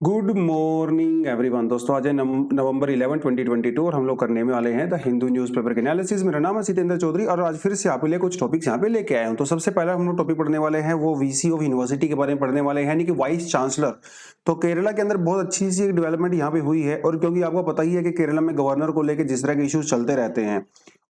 Good morning everyone. दोस्तों आज है नवंबर 11 2022 और हम लोग करने में वाले हैं द हिंदू न्यूज़पेपर के एनालिसिस। मेरा नाम है सितेंद्र चौधरी और आज फिर से आपके लिए कुछ टॉपिक्स यहाँ पे लेके आया हूँ। तो सबसे पहला हम लोग टॉपिक पढ़ने वाले हैं वो वीसी ऑफ यूनिवर्सिटी के बारे में पढ़ने वाले हैं, यानी कि वाइस चांसलर। तो केरला के अंदर बहुत अच्छी सी डेवलपमेंट यहाँ पे हुई है, और क्योंकि आपको पता ही है कि केरला में गवर्नर को लेकर जिस तरह के इश्यूज चलते रहते हैं,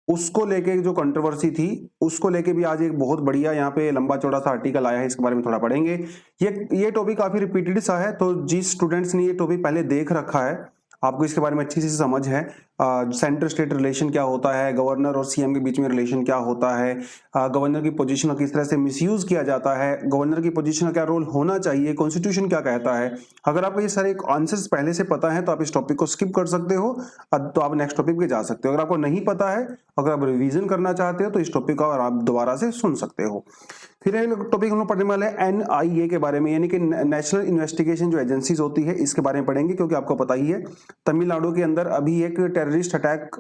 उसको लेके जो कंट्रोवर्सी थी उसको लेके भी आज एक बहुत बढ़िया यहाँ पे लंबा चौड़ा सा आर्टिकल आया है। इसके बारे में थोड़ा पढ़ेंगे। ये टॉपिक काफी रिपीटेड सा है, तो जिस स्टूडेंट्स ने ये टॉपिक पहले देख रखा है आपको इसके बारे में अच्छी सी समझ है। सेंटर स्टेट रिलेशन क्या होता है, गवर्नर और सीएम के बीच में रिलेशन क्या होता है, गवर्नर की पोजीशन को किस तरह से मिसयूज किया जाता है, गवर्नर की पोजीशन का क्या रोल होना चाहिए, कॉन्स्टिट्यूशन क्या कहता है। अगर आपको ये सारे आंसर्स पहले से पता है तो आप इस टॉपिक को स्किप कर सकते हो, तो आप नेक्स्ट टॉपिक पे जा सकते हो। अगर आपको नहीं पता है, अगर आप रिवीजन करना चाहते हो तो इस टॉपिक को आप दोबारा से सुन सकते हो। फिर एक टॉपिक हम लोग पढ़ने वाले हैं एनआईए के बारे में, यानी कि नेशनल इन्वेस्टिगेशन जो एजेंसीज होती है इसके बारे में पढ़ेंगे। क्योंकि आपको पता ही है तमिलनाडु के अंदर अभी एक टेररिस्ट अटैक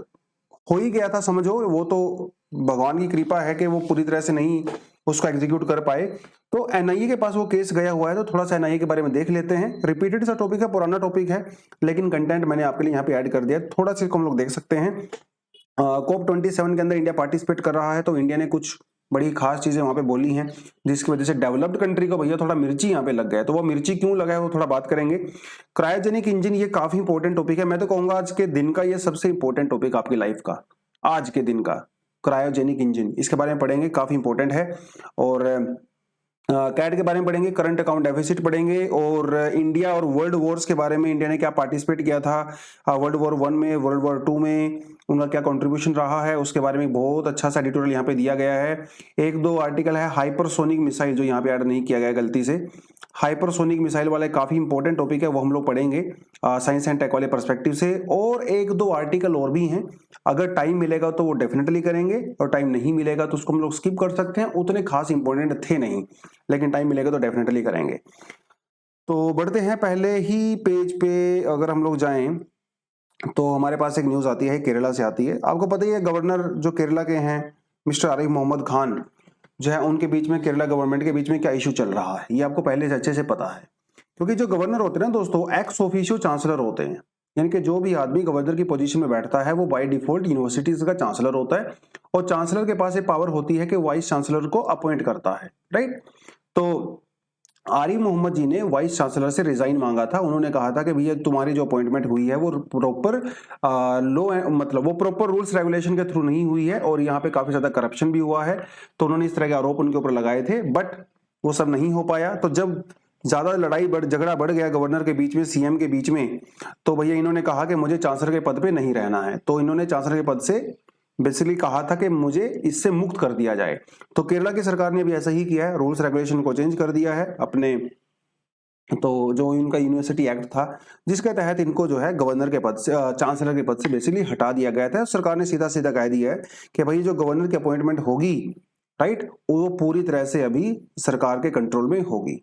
हो ही गया था, समझो। वो तो भगवान की कृपा है कि वो पूरी तरह से नहीं उसको एग्जीक्यूट कर पाए। तो एनआईए के पास वो केस गया हुआ है, तो थोड़ा सा एनआईए के बारे में देख लेते हैं। रिपीटेड सा टॉपिक है, पुराना टॉपिक है, लेकिन कंटेंट मैंने आपके लिए यहाँ पे ऐड कर दिया, थोड़ा सा इसको हम लोग देख सकते हैं। COP 27 के अंदर इंडिया पार्टिसिपेट कर रहा है, तो इंडिया ने कुछ बड़ी खास चीजें वहां पे बोली हैं, जिसकी वजह से डेवलप्ड कंट्री को भैया थोड़ा मिर्ची यहाँ पे लग गया है। तो वो मिर्ची क्यों लगा है वो थोड़ा बात करेंगे। क्रायोजेनिक इंजन, ये काफी इंपॉर्टेंट टॉपिक है। मैं तो कहूंगा आज के दिन का ये सबसे इंपॉर्टेंट टॉपिक आपकी लाइफ का, आज के दिन का क्रायोजेनिक इंजन, इसके बारे में पढ़ेंगे, काफी इंपॉर्टेंट है। और कैट के बारे में पढ़ेंगे, करंट अकाउंट डेफिसिट पढ़ेंगे, और इंडिया और वर्ल्ड वॉर्स के बारे में, इंडिया ने क्या पार्टिसिपेट किया था वर्ल्ड वॉर 1 में, वर्ल्ड वॉर 2 में, उनका क्या कंट्रीब्यूशन रहा है, उसके बारे में बहुत अच्छा सा एडिटोरियल यहाँ पे दिया गया है। एक दो आर्टिकल है हाइपरसोनिक मिसाइल, जो यहाँ पे ऐड नहीं किया गया गलती से। हाइपरसोनिक मिसाइल वाला काफी इंपॉर्टेंट टॉपिक है, वो हम लोग पढ़ेंगे साइंस एंड टेक वाले पर्सपेक्टिव से। और एक दो आर्टिकल और भी हैं, अगर टाइम मिलेगा तो वो डेफिनेटली करेंगे, और टाइम नहीं मिलेगा तो उसको हम लोग स्किप कर सकते हैं, उतने खास इंपॉर्टेंट थे नहीं, लेकिन टाइम मिलेगा तो डेफिनेटली करेंगे। तो बढ़ते हैं, पहले ही पेज पे अगर हम लोग जाएं तो हमारे पास एक न्यूज आती है, केरला से आती है। आपको पता ही है गवर्नर जो केरला के हैं मिस्टर आरिफ मोहम्मद खान जो है, उनके बीच में, केरला गवर्नमेंट के बीच में क्या इशू चल रहा है, ये आपको पहले से अच्छे से पता है। क्योंकि जो गवर्नर होते हैं ना दोस्तों, एक्स ऑफिशियो चांसलर होते हैं, यानी कि जो भी आदमी गवर्नर की पोजीशन में बैठता है वो बाय डिफॉल्ट यूनिवर्सिटीज का चांसलर होता है, और चांसलर के पास ये पावर होती है कि वाइस चांसलर को अपॉइंट करता है, राइट। तो आरिफ मोहम्मद जी ने वाइस चांसलर से रिजाइन मांगा था। उन्होंने कहा था कि भैया तुम्हारी जो अपॉइंटमेंट हुई है वो प्रॉपर लो, मतलब वो प्रॉपर रूल्स रेगुलेशन के थ्रू नहीं हुई है, और यहाँ पे काफी ज्यादा करप्शन भी हुआ है। तो उन्होंने इस तरह के आरोप उनके ऊपर लगाए थे, बट वो सब नहीं हो पाया। तो जब ज्यादा झगड़ा बढ़ गया गवर्नर के बीच में, सीएम के बीच में, तो भैया इन्होंने कहा कि मुझे चांसलर के पद पे नहीं रहना है। तो इन्होंने चांसलर के पद से बेसिकली कहा था कि मुझे इससे मुक्त कर दिया जाए। तो केरला की सरकार ने भी ऐसा ही किया है, रूल्स रेगुलेशन को चेंज कर दिया है अपने। तो जो इनका यूनिवर्सिटी एक्ट था जिसके तहत इनको जो है गवर्नर के पद से, चांसलर के पद से बेसिकली हटा दिया गया था। सरकार ने सीधा सीधा कह दिया है कि भाई जो गवर्नर की अपॉइंटमेंट होगी, राइट, वो पूरी तरह से अभी सरकार के कंट्रोल में होगी।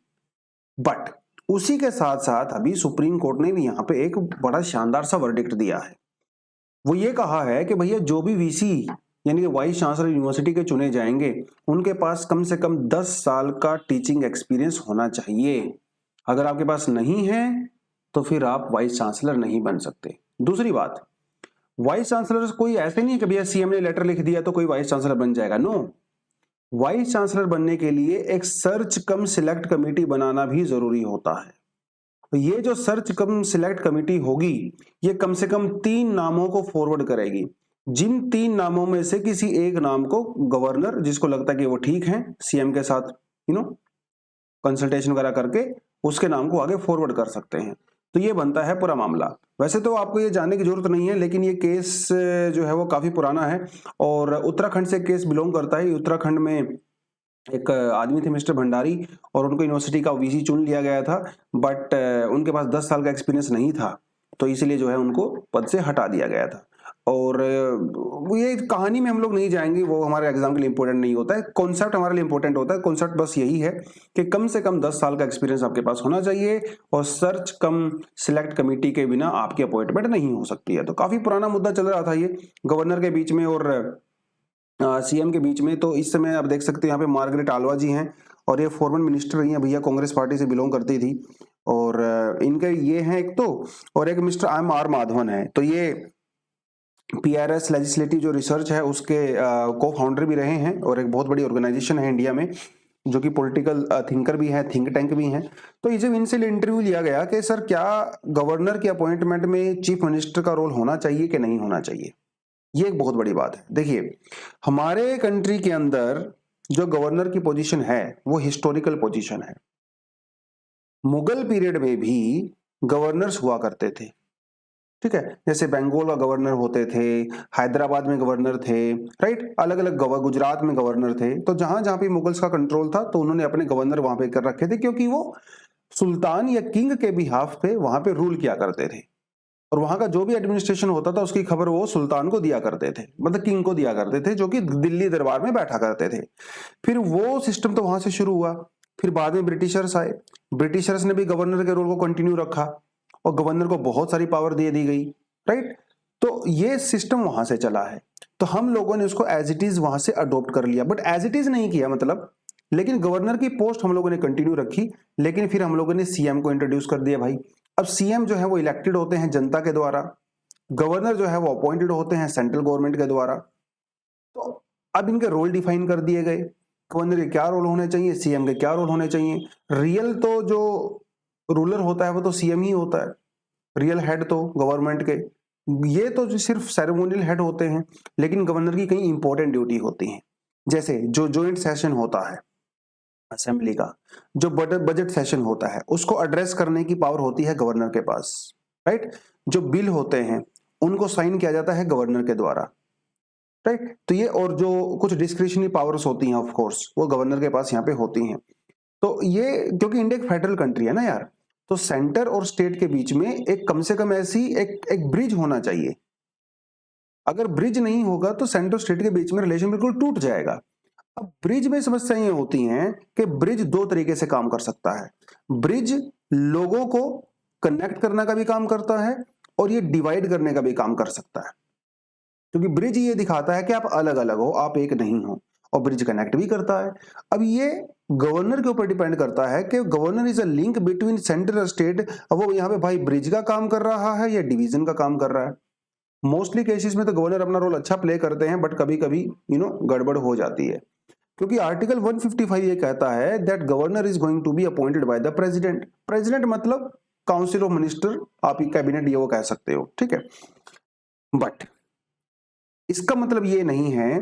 बट उसी के साथ साथ अभी सुप्रीम कोर्ट ने भी यहाँ पे एक बड़ा शानदार सा वर्डिक्ट दिया है। वो ये कहा है कि भैया जो भी वीसी यानी कि वाइस चांसलर यूनिवर्सिटी के चुने जाएंगे, उनके पास कम से कम 10 साल का टीचिंग एक्सपीरियंस होना चाहिए। अगर आपके पास नहीं है तो फिर आप वाइस चांसलर नहीं बन सकते। दूसरी बात, वाइस चांसलर कोई ऐसे नहीं है कि भैया सीएम ने लेटर लिख दिया तो कोई वाइस चांसलर बन जाएगा। नो, वाइस चांसलर बनने के लिए एक सर्च कम सिलेक्ट कमेटी बनाना भी जरूरी होता है। तो ये जो सर्च कम सिलेक्ट कमेटी होगी, ये कम से कम 3 नामों को फॉरवर्ड करेगी। जिन 3 नामों में से किसी एक नाम को गवर्नर, जिसको लगता है कि वो ठीक है, सीएम के साथ कंसल्टेशन वगैरह करके उसके नाम को आगे फॉरवर्ड कर सकते हैं। तो ये बनता है पूरा मामला। वैसे तो आपको ये जानने की जरूरत नहीं है, लेकिन ये केस जो है वो काफी पुराना है, और उत्तराखंड से केस बिलोंग करता है। उत्तराखंड में एक आदमी थे मिस्टर भंडारी, और उनको यूनिवर्सिटी का वीसी चुन लिया गया था, बट उनके पास 10 साल का एक्सपीरियंस नहीं था, तो इसीलिए जो है उनको पद से हटा दिया गया था। और ये कहानी में हम लोग नहीं जाएंगे, वो हमारे एग्जाम के लिए इंपॉर्टेंट नहीं होता है। कॉन्सेप्ट हमारे लिए इंपॉर्टेंट होता है। कॉन्सेप्ट बस यही है कि कम से कम 10 साल का एक्सपीरियंस आपके पास होना चाहिए, और सर्च कम सिलेक्ट कमेटी के बिना आपकी अपॉइंटमेंट नहीं हो सकती है। तो काफी पुराना मुद्दा चल रहा था ये गवर्नर के बीच में और सीएम के बीच में। तो इस समय आप देख सकते हैं यहाँ पे मार्गरेट आलवा जी हैं, और ये फॉरेन मिनिस्टर रही हैं भैया, कांग्रेस पार्टी से बिलोंग करती थी, और इनके ये हैं एक तो, और एक मिस्टर आर माधवन है। तो ये PRS लेजिस्लेटिव जो रिसर्च है उसके को फाउंडर भी रहे हैं और एक बहुत बड़ी ऑर्गेनाइजेशन है इंडिया में जो कि पॉलिटिकल थिंकर भी है, थिंक टैंक भी हैं। तो ये जब इनसे इंटरव्यू लिया गया कि सर क्या गवर्नर के अपॉइंटमेंट में चीफ मिनिस्टर का रोल होना चाहिए कि नहीं होना चाहिए, ये एक बहुत बड़ी बात है। देखिए हमारे कंट्री के अंदर जो गवर्नर की पोजीशन है वो हिस्टोरिकल पोजीशन है। मुगल पीरियड में भी गवर्नर्स हुआ करते थे, ठीक है, जैसे बंगाल का गवर्नर होते थे, हैदराबाद में गवर्नर थे, राइट, अलग अलग गुजरात में गवर्नर थे। तो जहां जहां पे मुगल्स का कंट्रोल था तो उन्होंने अपने गवर्नर वहां पे कर रखे थे, क्योंकि वो सुल्तान या किंग के बिहाफ पे वहां पे रूल किया करते थे और वहां का जो भी एडमिनिस्ट्रेशन होता था उसकी खबर वो सुल्तान को दिया करते थे, मतलब किंग को दिया करते थे, जो कि दिल्ली दरबार में बैठा करते थे। फिर वो सिस्टम तो वहां से शुरू हुआ, फिर बाद में ब्रिटिशर्स आए, ब्रिटिशर्स ने भी गवर्नर के रोल को कंटिन्यू रखा और गवर्नर को बहुत सारी पावर दे दी गई, राइट। तो ये सिस्टम वहां से चला है, तो हम लोगों ने उसको एज इट इज वहां से अडॉप्ट कर लिया, बट एज इट इज नहीं किया मतलब, लेकिन गवर्नर की पोस्ट हम लोगों ने कंटिन्यू रखी। लेकिन फिर हम लोगों ने सीएम को इंट्रोड्यूस कर दिया भाई। अब सीएम जो है वो इलेक्टेड होते हैं जनता के द्वारा, गवर्नर जो है वो अपॉइंटेड होते हैं सेंट्रल गवर्नमेंट के द्वारा। तो अब इनके रोल डिफाइन कर दिए गए, गवर्नर के क्या रोल होने चाहिए, सीएम के क्या रोल होने चाहिए। रियल तो जो रूलर होता है वो तो सीएम ही होता है, रियल हेड तो गवर्नमेंट के, ये तो जो सिर्फ सेरेमोनियल हेड होते हैं, लेकिन गवर्नर की कई इंपॉर्टेंट ड्यूटी होती हैं। जैसे जो जॉइंट सेशन होता है असेंबली का, जो बजट सेशन होता है, उसको एड्रेस करने की पावर होती है गवर्नर के पास, राइट। जो बिल होते हैं उनको साइन किया जाता है गवर्नर के द्वारा, राइट। तो ये और जो कुछ डिस्क्रिशनरी पावर्स होती हैं ऑफ कोर्स वो गवर्नर के पास यहाँ पे होती हैं। तो ये क्योंकि इंडिया एक फेडरल कंट्री है ना यार, तो सेंटर और स्टेट के बीच में एक कम से कम ऐसी एक ब्रिज होना चाहिए। अगर ब्रिज नहीं होगा तो सेंटर और स्टेट के बीच में रिलेशन बिल्कुल टूट जाएगा। अब ब्रिज में समस्याएं ये होती हैं कि ब्रिज दो तरीके से काम कर सकता है। ब्रिज लोगों को कनेक्ट करने का भी काम करता है और ये डिवाइड करने का भी काम कर सकता है, क्योंकि ब्रिज ये दिखाता है कि आप अलग अलग हो, आप एक नहीं हो, और ब्रिज कनेक्ट भी करता है। अब ये गवर्नर के ऊपर डिपेंड करता है कि governor is a link between centre और स्टेट। अब वो यहाँ पे भाई ब्रिज का काम कर रहा है या डिवीजन का काम कर रहा है। मोस्टली केसेस में तो गवर्नर अपना रोल अच्छा प्ले करते हैं, बट कभी कभी गड़बड़ हो जाती है, क्योंकि आर्टिकल 155 ये कहता है that governor is going to be appointed by the president. President मतलब काउंसिल ऑफ मिनिस्टर, आप कैबिनेट ये वो कह सकते हो, ठीक है। बट इसका मतलब ये नहीं है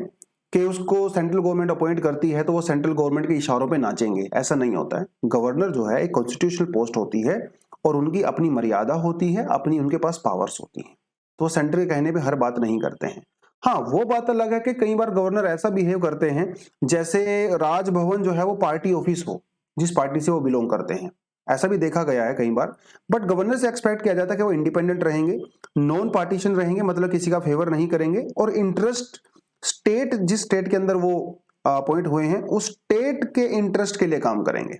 कि उसको सेंट्रल गवर्नमेंट अपॉइंट करती है तो वो सेंट्रल गवर्नमेंट के इशारों पे नाचेंगे, ऐसा नहीं होता है। गवर्नर जो है एक कॉन्स्टिट्यूशनल पोस्ट होती है और उनकी अपनी मर्यादा होती है, अपनी उनके पास पावर्स होती हैं, तो वो सेंटर के कहने पे हर बात नहीं करते हैं। हाँ, वो बात अलग है कि कई बार गवर्नर ऐसा बिहेव करते हैं जैसे राजभवन जो है वो पार्टी ऑफिस हो, जिस पार्टी से वो बिलोंग करते हैं, ऐसा भी देखा गया है कई बार। बट गवर्नर से एक्सपेक्ट किया जाता है कि वो इंडिपेंडेंट रहेंगे, नॉन पार्टीशन रहेंगे, मतलब किसी का फेवर नहीं करेंगे, और इंटरेस्ट स्टेट, जिस स्टेट के अंदर वो अपॉइंट हुए हैं उस स्टेट के इंटरेस्ट के लिए काम करेंगे,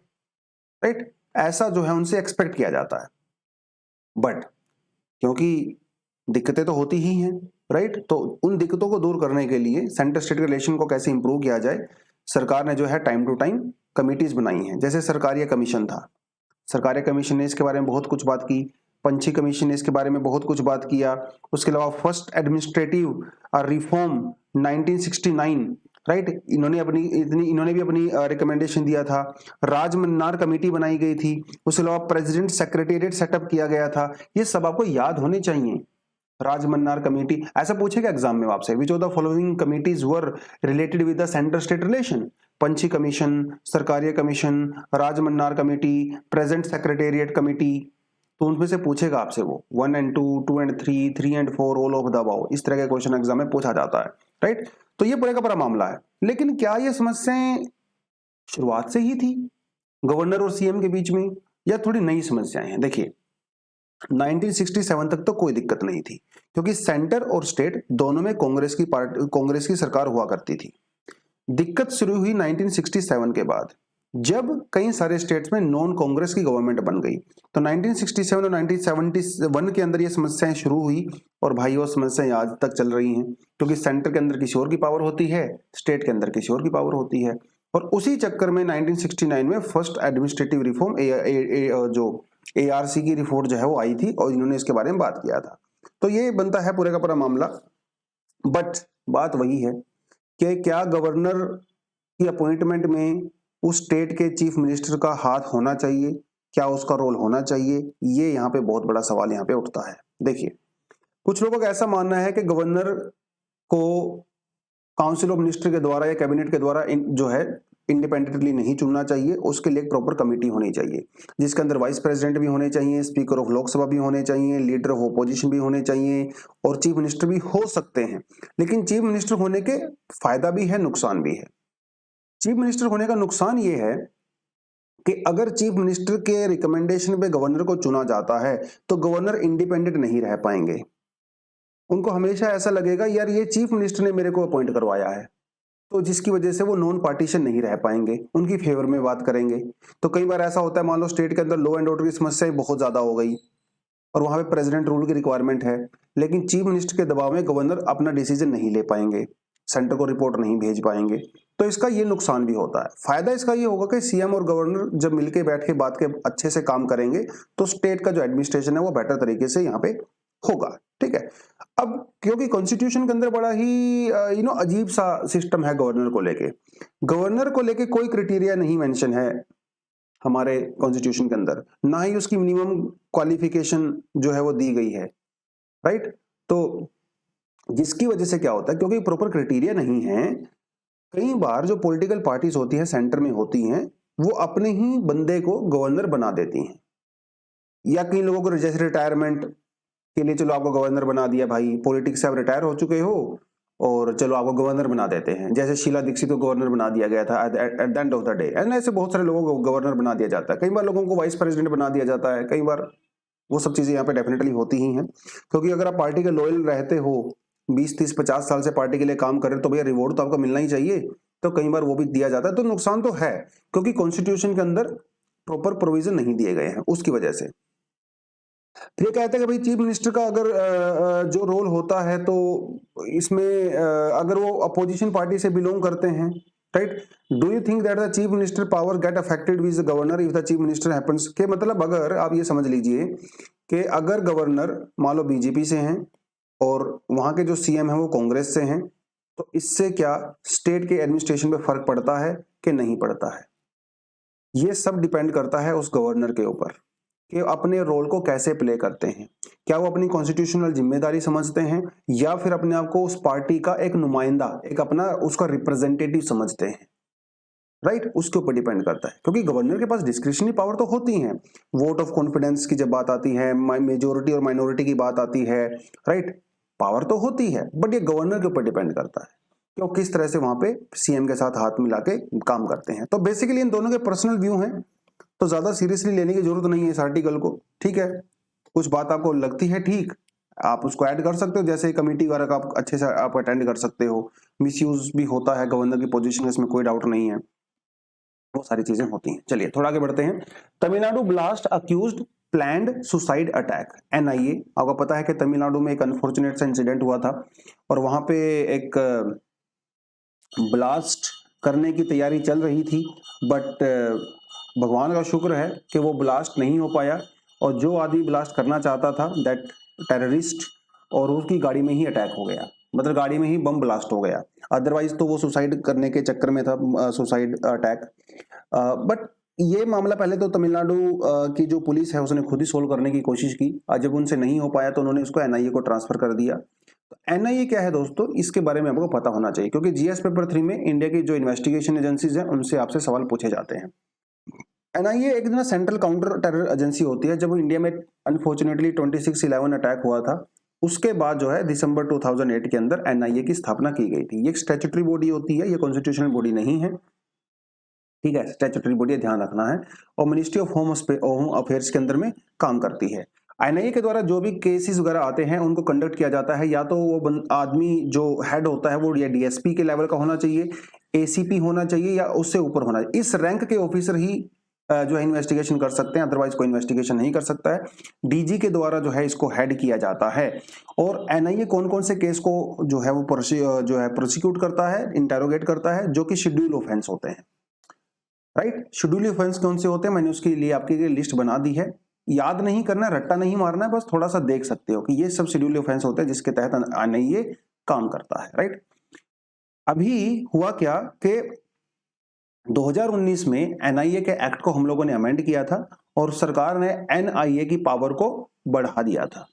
राइट। ऐसा जो है उनसे एक्सपेक्ट किया जाता है। बट क्योंकि दिक्कतें तो होती ही हैं, राइट, तो उन दिक्कतों को दूर करने के लिए सेंटर स्टेट रिलेशन को कैसे इंप्रूव किया जाए, सरकार ने जो है टाइम टू टाइम कमिटीज बनाई हैं। जैसे सरकारिया कमीशन था, सरकारिया कमीशन ने इसके बारे में बहुत कुछ बात की, पंछी कमीशन ने इसके बारे में बहुत कुछ बात किया। उसके अलावा फर्स्ट एडमिनिस्ट्रेटिव रिफॉर्म 1969, राइट, इन्होंने भी अपनी रिकमेंडेशन दिया था। राजमन्नार कमेटी बनाई गई थी, उसके अलावा प्रेसिडेंट सेक्रेटेरिएट सेटअप किया गया था। ये सब आपको याद होने चाहिए। राजमन्नार कमेटी, ऐसा पूछेगा एग्जाम में आपसे, which of the following committees were related with the centre state relation? Punchhi commission, Sarkaria commission, Rajamannar committee, present secretariat committee. तो उनमें से पूछेगा आपसे वो 1 and 2, 2 and 3, 3 and 4, all of the above, इस तरह के क्वेश्चन एग्जाम में पूछा जाता है, राइट। तो ये पूरे का पूरा मामला है। लेकिन क्या ये समस्याएं शुरुआत से ही थी गवर्नर और सीएम के बीच में, या थोड़ी नई समस्याएं हैं? देखिए 1967 तक तो कोई दिक्कत नहीं थी, क्योंकि सेंटर और स्टेट दोनों में कांग्रेस की सरकार हुआ करती थी। दिक्कत शुरू हुई 1967 के बाद, जब कई सारे स्टेट्स में नॉन कांग्रेस की गवर्नमेंट बन गई। तो 1967 और 1971 के अंदर ये समस्याएं शुरू हुई, और भाई वो समस्याएं आज तक चल रही हैं, क्योंकि सेंटर के अंदर किसी और की पावर होती है, स्टेट के अंदर किसी और की पावर होती है। और उसी चक्कर में 1969 में फर्स्ट एडमिनिस्ट्रेटिव रिफॉर्म जो ARC की रिपोर्ट जो है वो आई थी और इन्होंने इसके बारे में बात किया था। तो ये बनता है पूरे का पूरा मामला। बट बात वही है कि क्या गवर्नर की अपॉइंटमेंट में उस स्टेट के चीफ मिनिस्टर का हाथ होना चाहिए, क्या उसका रोल होना चाहिए, ये यहाँ पे बहुत बड़ा सवाल यहाँ पे उठता है। देखिए, कुछ लोगों का ऐसा मानना है कि गवर्नर को काउंसिल ऑफ मिनिस्टर के द्वारा या कैबिनेट के द्वारा जो है इंडिपेंडेंटली नहीं चुनना चाहिए, उसके लिए एक प्रॉपर कमेटी होनी चाहिए जिसके अंदर वाइस प्रेसिडेंट भी होने चाहिए, स्पीकर ऑफ लोकसभा भी होने चाहिए, लीडर ऑफ ओपोजिशन भी होने चाहिए और चीफ मिनिस्टर भी हो सकते हैं। लेकिन चीफ मिनिस्टर होने के फायदा भी है, नुकसान भी है। चीफ मिनिस्टर होने का नुकसान ये है कि अगर चीफ मिनिस्टर के रिकमेंडेशन पे गवर्नर को चुना जाता है तो गवर्नर इंडिपेंडेंट नहीं रह पाएंगे। उनको हमेशा ऐसा लगेगा यार ये चीफ मिनिस्टर ने मेरे को अपॉइंट करवाया है, तो जिसकी वजह से वो नॉन पार्टीशन नहीं रह पाएंगे, उनकी फेवर में बात करेंगे। तो कई बार ऐसा होता है, मान लो स्टेट के अंदर लॉ एंड ऑर्डर की समस्या बहुत ज्यादा हो गई और वहां पे प्रेसिडेंट रूल की रिक्वायरमेंट है, लेकिन चीफ मिनिस्टर के दबाव में गवर्नर अपना डिसीजन नहीं ले पाएंगे, सेंटर को रिपोर्ट नहीं भेज पाएंगे। तो इसका ये नुकसान भी होता है। फायदा इसका ये होगा कि सीएम और गवर्नर जब मिलके बैठ के बात के अच्छे से काम करेंगे तो स्टेट का जो एडमिनिस्ट्रेशन है वो बेटर तरीके से यहाँ पे होगा। ठीक है। अब क्योंकि कॉन्स्टिट्यूशन के अंदर बड़ा ही अजीब सा सिस्टम है गवर्नर को लेके। गवर्नर को लेके कोई क्राइटेरिया नहीं मेंशन है हमारे कॉन्स्टिट्यूशन के अंदर, ना ही उसकी मिनिमम क्वालिफिकेशन जो है वो दी गई है। राइट। तो जिसकी वजह से क्या होता है, क्योंकि प्रॉपर क्राइटेरिया नहीं है, कई बार जो पॉलिटिकल पार्टीज होती हैं सेंटर में होती हैं वो अपने ही बंदे को गवर्नर बना देती हैं, या कई लोगों को जैसे रिटायरमेंट के लिए चलो आपको गवर्नर बना दिया, भाई पॉलिटिक्स से आप रिटायर हो चुके हो और चलो आपको गवर्नर बना देते हैं, जैसे शीला दीक्षित को गवर्नर बना दिया गया था at the end of the day. And ऐसे बहुत सारे लोगों को गवर्नर बना दिया जाता है, कई बार लोगों को वाइस प्रेसिडेंट बना दिया जाता है, कई बार वो सब चीजें यहाँ पे डेफिनेटली होती ही हैं। क्योंकि अगर आप पार्टी के लॉयल रहते हो, 20 30 50 साल से पार्टी के लिए काम कर रहे हो, तो भैया रिवॉर्ड तो आपको मिलना ही चाहिए, तो कई बार वो भी दिया जाता है। तो नुकसान तो है क्योंकि कॉन्स्टिट्यूशन के अंदर प्रॉपर प्रोविजन नहीं दिए गए हैं, उसकी वजह से। फिर ये कहते हैं कि भाई चीफ मिनिस्टर का अगर जो रोल होता है तो इसमें अगर वो अपोजिशन पार्टी से बिलोंग करते हैं, right, do you think that the chief minister power get affected with the governor if the chief minister happens, के मतलब अगर आप ये समझ लीजिए कि अगर गवर्नर मान लो बीजेपी से हैं और वहां के जो सीएम है वो कांग्रेस से हैं, तो इससे क्या स्टेट के एडमिनिस्ट्रेशन पे फर्क पड़ता है कि नहीं पड़ता है? ये सब डिपेंड करता है उस गवर्नर के ऊपर कि अपने रोल को कैसे प्ले करते हैं। क्या वो अपनी कॉन्स्टिट्यूशनल जिम्मेदारी समझते हैं या फिर अपने आप को उस पार्टी का एक नुमाइंदा, एक अपना उसका रिप्रेजेंटेटिव समझते हैं, राइट, उसके ऊपर डिपेंड करता है। क्योंकि गवर्नर के पास डिस्क्रिशनरी पावर तो होती है, वोट ऑफ कॉन्फिडेंस की जब बात आती है, मेजोरिटी और माइनॉरिटी की बात आती है, राइट, पावर तो होती है, बट ये गवर्नर के ऊपर डिपेंड करता है कि वो किस तरह से वहां पे सीएम के साथ हाथ मिला के काम करते हैं। तो बेसिकली इन दोनों के पर्सनल व्यू हैं, तो ज्यादा सीरियसली लेने की जरूरत नहीं है इस आर्टिकल को। ठीक है, कुछ बात आपको लगती है ठीक, आप उसको ऐड कर सकते हो, जैसे कमेटी वर्क आप अच्छे से आप अटेंड कर सकते हो। मिसयूज भी होता है गवर्नर की पोजीशन, इसमें कोई डाउट नहीं है, वो सारी चीजें होती हैं। चलिए थोड़ा आगे बढ़ते हैं। Tamil Nadu blast accused planned suicide attack, NIA. आपको पता है कि तमिलनाडु में एक अनफॉर्चुनेट सा इंसिडेंट हुआ था और वहां पे एक ब्लास्ट करने की तैयारी चल रही थी, बट भगवान का शुक्र है कि वो ब्लास्ट नहीं हो पाया और जो आदमी ब्लास्ट करना चाहता था दैट टेररिस्ट, और उसकी गाड़ी में ही अटैक हो गया, मतलब गाड़ी में ही बम ब्लास्ट हो गया। अदरवाइज तो वो सुसाइड करने के चक्कर में था, सुसाइड अटैक। बट ये मामला पहले तो तमिलनाडु की जो पुलिस है उसने खुद ही सोल्व करने की कोशिश की, और जब उनसे नहीं हो पाया तो उन्होंने उसको एनआईए को ट्रांसफर कर दिया। तो एनआईए क्या है दोस्तों, इसके बारे में आपको पता होना चाहिए, क्योंकि जीएस पेपर 3 में इंडिया की जो इन्वेस्टिगेशन एजेंसीज हैं उनसे आपसे सवाल पूछे जाते हैं। एनआईए एक ना सेंट्रल काउंटर टेरर एजेंसी होती है। जब इंडिया में अनफॉर्चुनेटली 26/11 अटैक हुआ था, उसके बाद जो है दिसंबर 2008 के अंदर एनआईए की स्थापना की गई थी। ये एक स्टैट्यूटरी बॉडी होती है, ये कॉन्स्टिट्यूशनल बॉडी नहीं है, ठीक है, स्टैट्यूटरी बॉडी ध्यान रखना है, और मिनिस्ट्री ऑफ होम अफेयर्स के अंदर में काम करती है। एनआईए के द्वारा जो भी केसेस वगैरह आते हैं उनको कंडक्ट किया जाता है, या तो वो आदमी जो हेड होता है वो या डीएसपी के लेवल का होना चाहिए, एसीपी होना चाहिए, या उससे ऊपर होना चाहिए। इस रैंक के ऑफिसर ही जो है इन्वेस्टिगेशन कर सकते हैं, अदरवाइज कोई इन्वेस्टिगेशन नहीं कर सकता है। डीजी के द्वारा जो है इसको हेड किया जाता है। और एनआईए कौन कौन से केस को जो है वो प्रोसिक्यूट करता है, इंटेरोगेट करता है, जो कि शेड्यूल ऑफेंस होते हैं, राइट। शेड्यूल ऑफेंस कौन से होते हैं, मैंने उसके लिए आपके लिए लिस्ट बना दी है, याद नहीं करना, रट्टा नहीं मारना है, बस थोड़ा सा देख सकते हो कि ये सब शेड्यूल ऑफेंस होते हैं जिसके तहत एनआईए काम करता है, राइट। अभी हुआ क्या कि 2019 में एनआईए के एक्ट को हम लोगों ने अमेंड किया था और सरकार ने एनआईए की पावर को बढ़ा दिया था।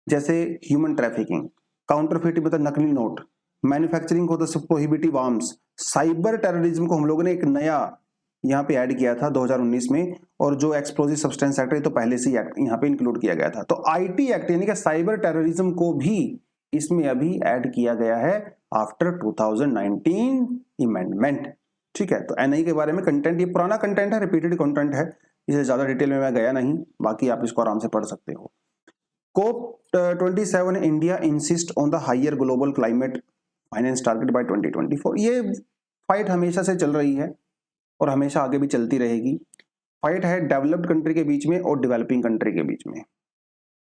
जैसे ह्यूमन ट्रैफिकिंग, काउंटरफिट मतलब नकली note, manufacturing of the prohibitive arms, cyber terrorism को हम लोगों ने एक नया यहाँ पे ऐड किया था 2019 में, और जो एक्सप्लोजिव सब्सटेंस एक्ट है तो पहले से ही एक्ट यहाँ पे इंक्लूड किया गया था। तो आईटी एक्ट यानी कि साइबर टेररिज्म को भी इसमें अभी ऐड किया गया है आफ्टर 2019 अमेंडमेंट, ठीक है। तो एनआई के बारे में कंटेंट, ये पुराना कंटेंट है, रिपीटेड कंटेंट है, इसे ज्यादा डिटेल में मैं गया नहीं, बाकी आप इसको आराम से पढ़ सकते हो। COP 27 India insist on the higher global climate finance target by 2024। ये फाइट हमेशा से चल रही है और हमेशा आगे भी चलती रहेगी। फाइट है डेवलप्ड कंट्री के बीच में और डेवलपिंग कंट्री के बीच में,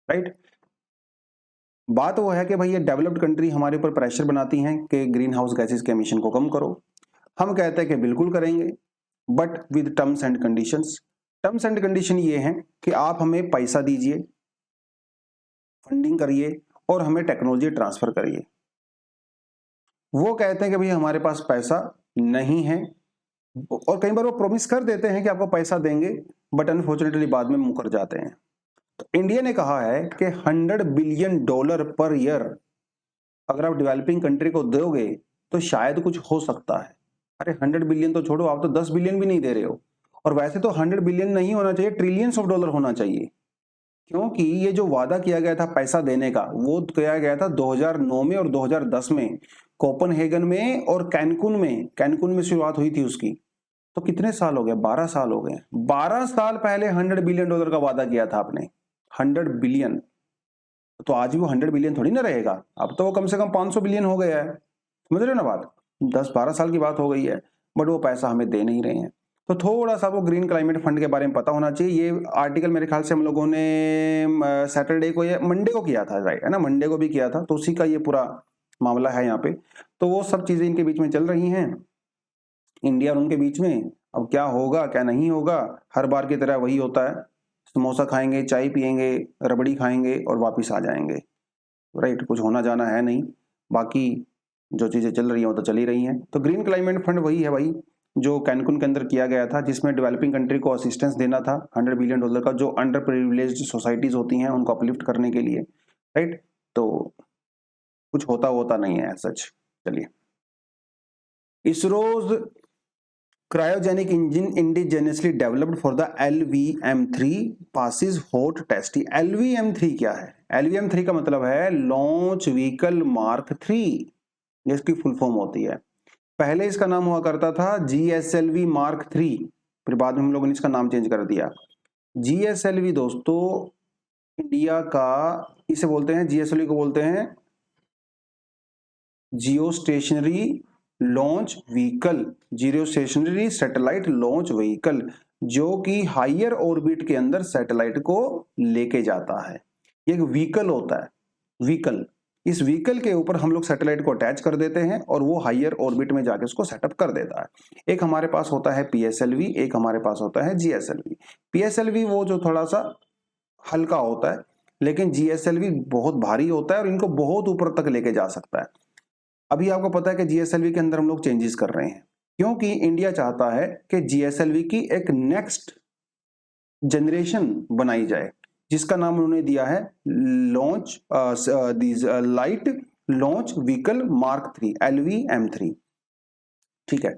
राइट। बात वो है कि भाई ये डेवलप्ड कंट्री हमारे ऊपर प्रेशर बनाती हैं कि ग्रीन हाउस गैसेस के एमिशन को कम करो। हम कहते हैं कि बिल्कुल करेंगे, but with terms and conditions. Terms and condition ये हैं कि आप हमें पैसा दीजिए, फंडिंग करिए और हमें टेक्नोलॉजी ट्रांसफर करिए। वो कहते हैं कि भाई हमारे पास पैसा नहीं है, और कई बार वो प्रॉमिस कर देते हैं कि आपको पैसा देंगे, बट अनफॉर्चुनेटली बाद में मुकर जाते हैं। तो इंडिया ने कहा है कि $100 बिलियन पर ईयर अगर आप डेवलपिंग कंट्री को दोगे तो शायद कुछ हो सकता है। अरे 100 बिलियन तो छोड़ो, आप तो 10 बिलियन भी नहीं दे रहे हो। और वैसे तो 100 बिलियन नहीं होना चाहिए, ट्रिलियंस ऑफ डॉलर होना चाहिए, क्योंकि ये जो वादा किया गया था पैसा देने का वो किया गया था 2009 में और 2010 में कोपनहेगन में और कैनकुन में शुरुआत हुई थी उसकी। तो कितने साल हो गए? 12 साल हो गए। 12 साल पहले $100 बिलियन का वादा किया था आपने, 100 बिलियन। तो आज भी वो 100 बिलियन थोड़ी ना रहेगा, अब तो वो कम से कम 500 बिलियन हो गया है। समझ रहे हो ना बात? 10-12 साल की बात हो गई है, बट वो पैसा हमें दे नहीं रहे हैं। तो थोड़ा सा वो ग्रीन क्लाइमेट फंड के बारे में पता होना चाहिए। ये आर्टिकल मेरे ख्याल से हम लोगों ने सैटरडे को या मंडे को किया था, राइट है ना, मंडे को भी किया था, तो उसी का ये पूरा मामला है यहाँ पे। तो वो सब चीजें इनके बीच में चल रही हैं, इंडिया और उनके बीच में। अब क्या होगा क्या नहीं होगा, हर बार की तरह वही होता है, समोसा खाएंगे, चाय पियेंगे, रबड़ी खाएंगे और वापिस आ जाएंगे, राइट। कुछ होना जाना है नहीं, बाकी जो चीजें चल रही हैं वो तो चल ही रही हैं। तो ग्रीन क्लाइमेट फंड वही है भाई जो कैनकुन के अंदर किया गया था, जिसमें डेवलपिंग कंट्री को असिस्टेंस देना था $100 बिलियन का, जो अंडर प्रिविलेज्ड सोसाइटीज होती हैं उनको अपलिफ्ट करने के लिए, राइट। तो कुछ होता नहीं है सच। चलिए, ISRO's cryogenic engine indigenously developed for the LVM-3 passes hot test. LVM-3 क्या है? LVM-3 का मतलब है लॉन्च व्हीकल मार्क 3, जिसकी फुल फॉर्म होती है। पहले इसका नाम हुआ करता था GSLV मार्क 3, फिर बाद में हम लोगों ने इसका नाम चेंज कर दिया। GSLV दोस्तों इंडिया का, इसे बोलते हैं, GSLV को बोलते हैं जियो स्टेशनरी लॉन्च व्हीकल, जियो स्टेशनरी सैटेलाइट लॉन्च व्हीकल, जो कि हायर ऑर्बिट के अंदर सैटेलाइट को लेके जाता है। ये एक व्हीकल होता है, व्हीकल। इस व्हीकल के ऊपर हम लोग सैटेलाइट को अटैच कर देते हैं और वो हायर ऑर्बिट में जाके उसको सेटअप कर देता है। एक हमारे पास होता है PSLV, एक हमारे पास होता है GSLV। PSLV वो जो थोड़ा सा हल्का होता है, लेकिन GSLV बहुत भारी होता है और इनको बहुत ऊपर तक लेके जा सकता है। अभी आपको पता है कि GSLV के अंदर हम लोग चेंजेस कर रहे हैं, क्योंकि इंडिया चाहता है कि GSLV की एक नेक्स्ट जनरेशन बनाई जाए, जिसका नाम उन्होंने दिया है launch light launch vehicle mark 3, LVM-3, ठीक है।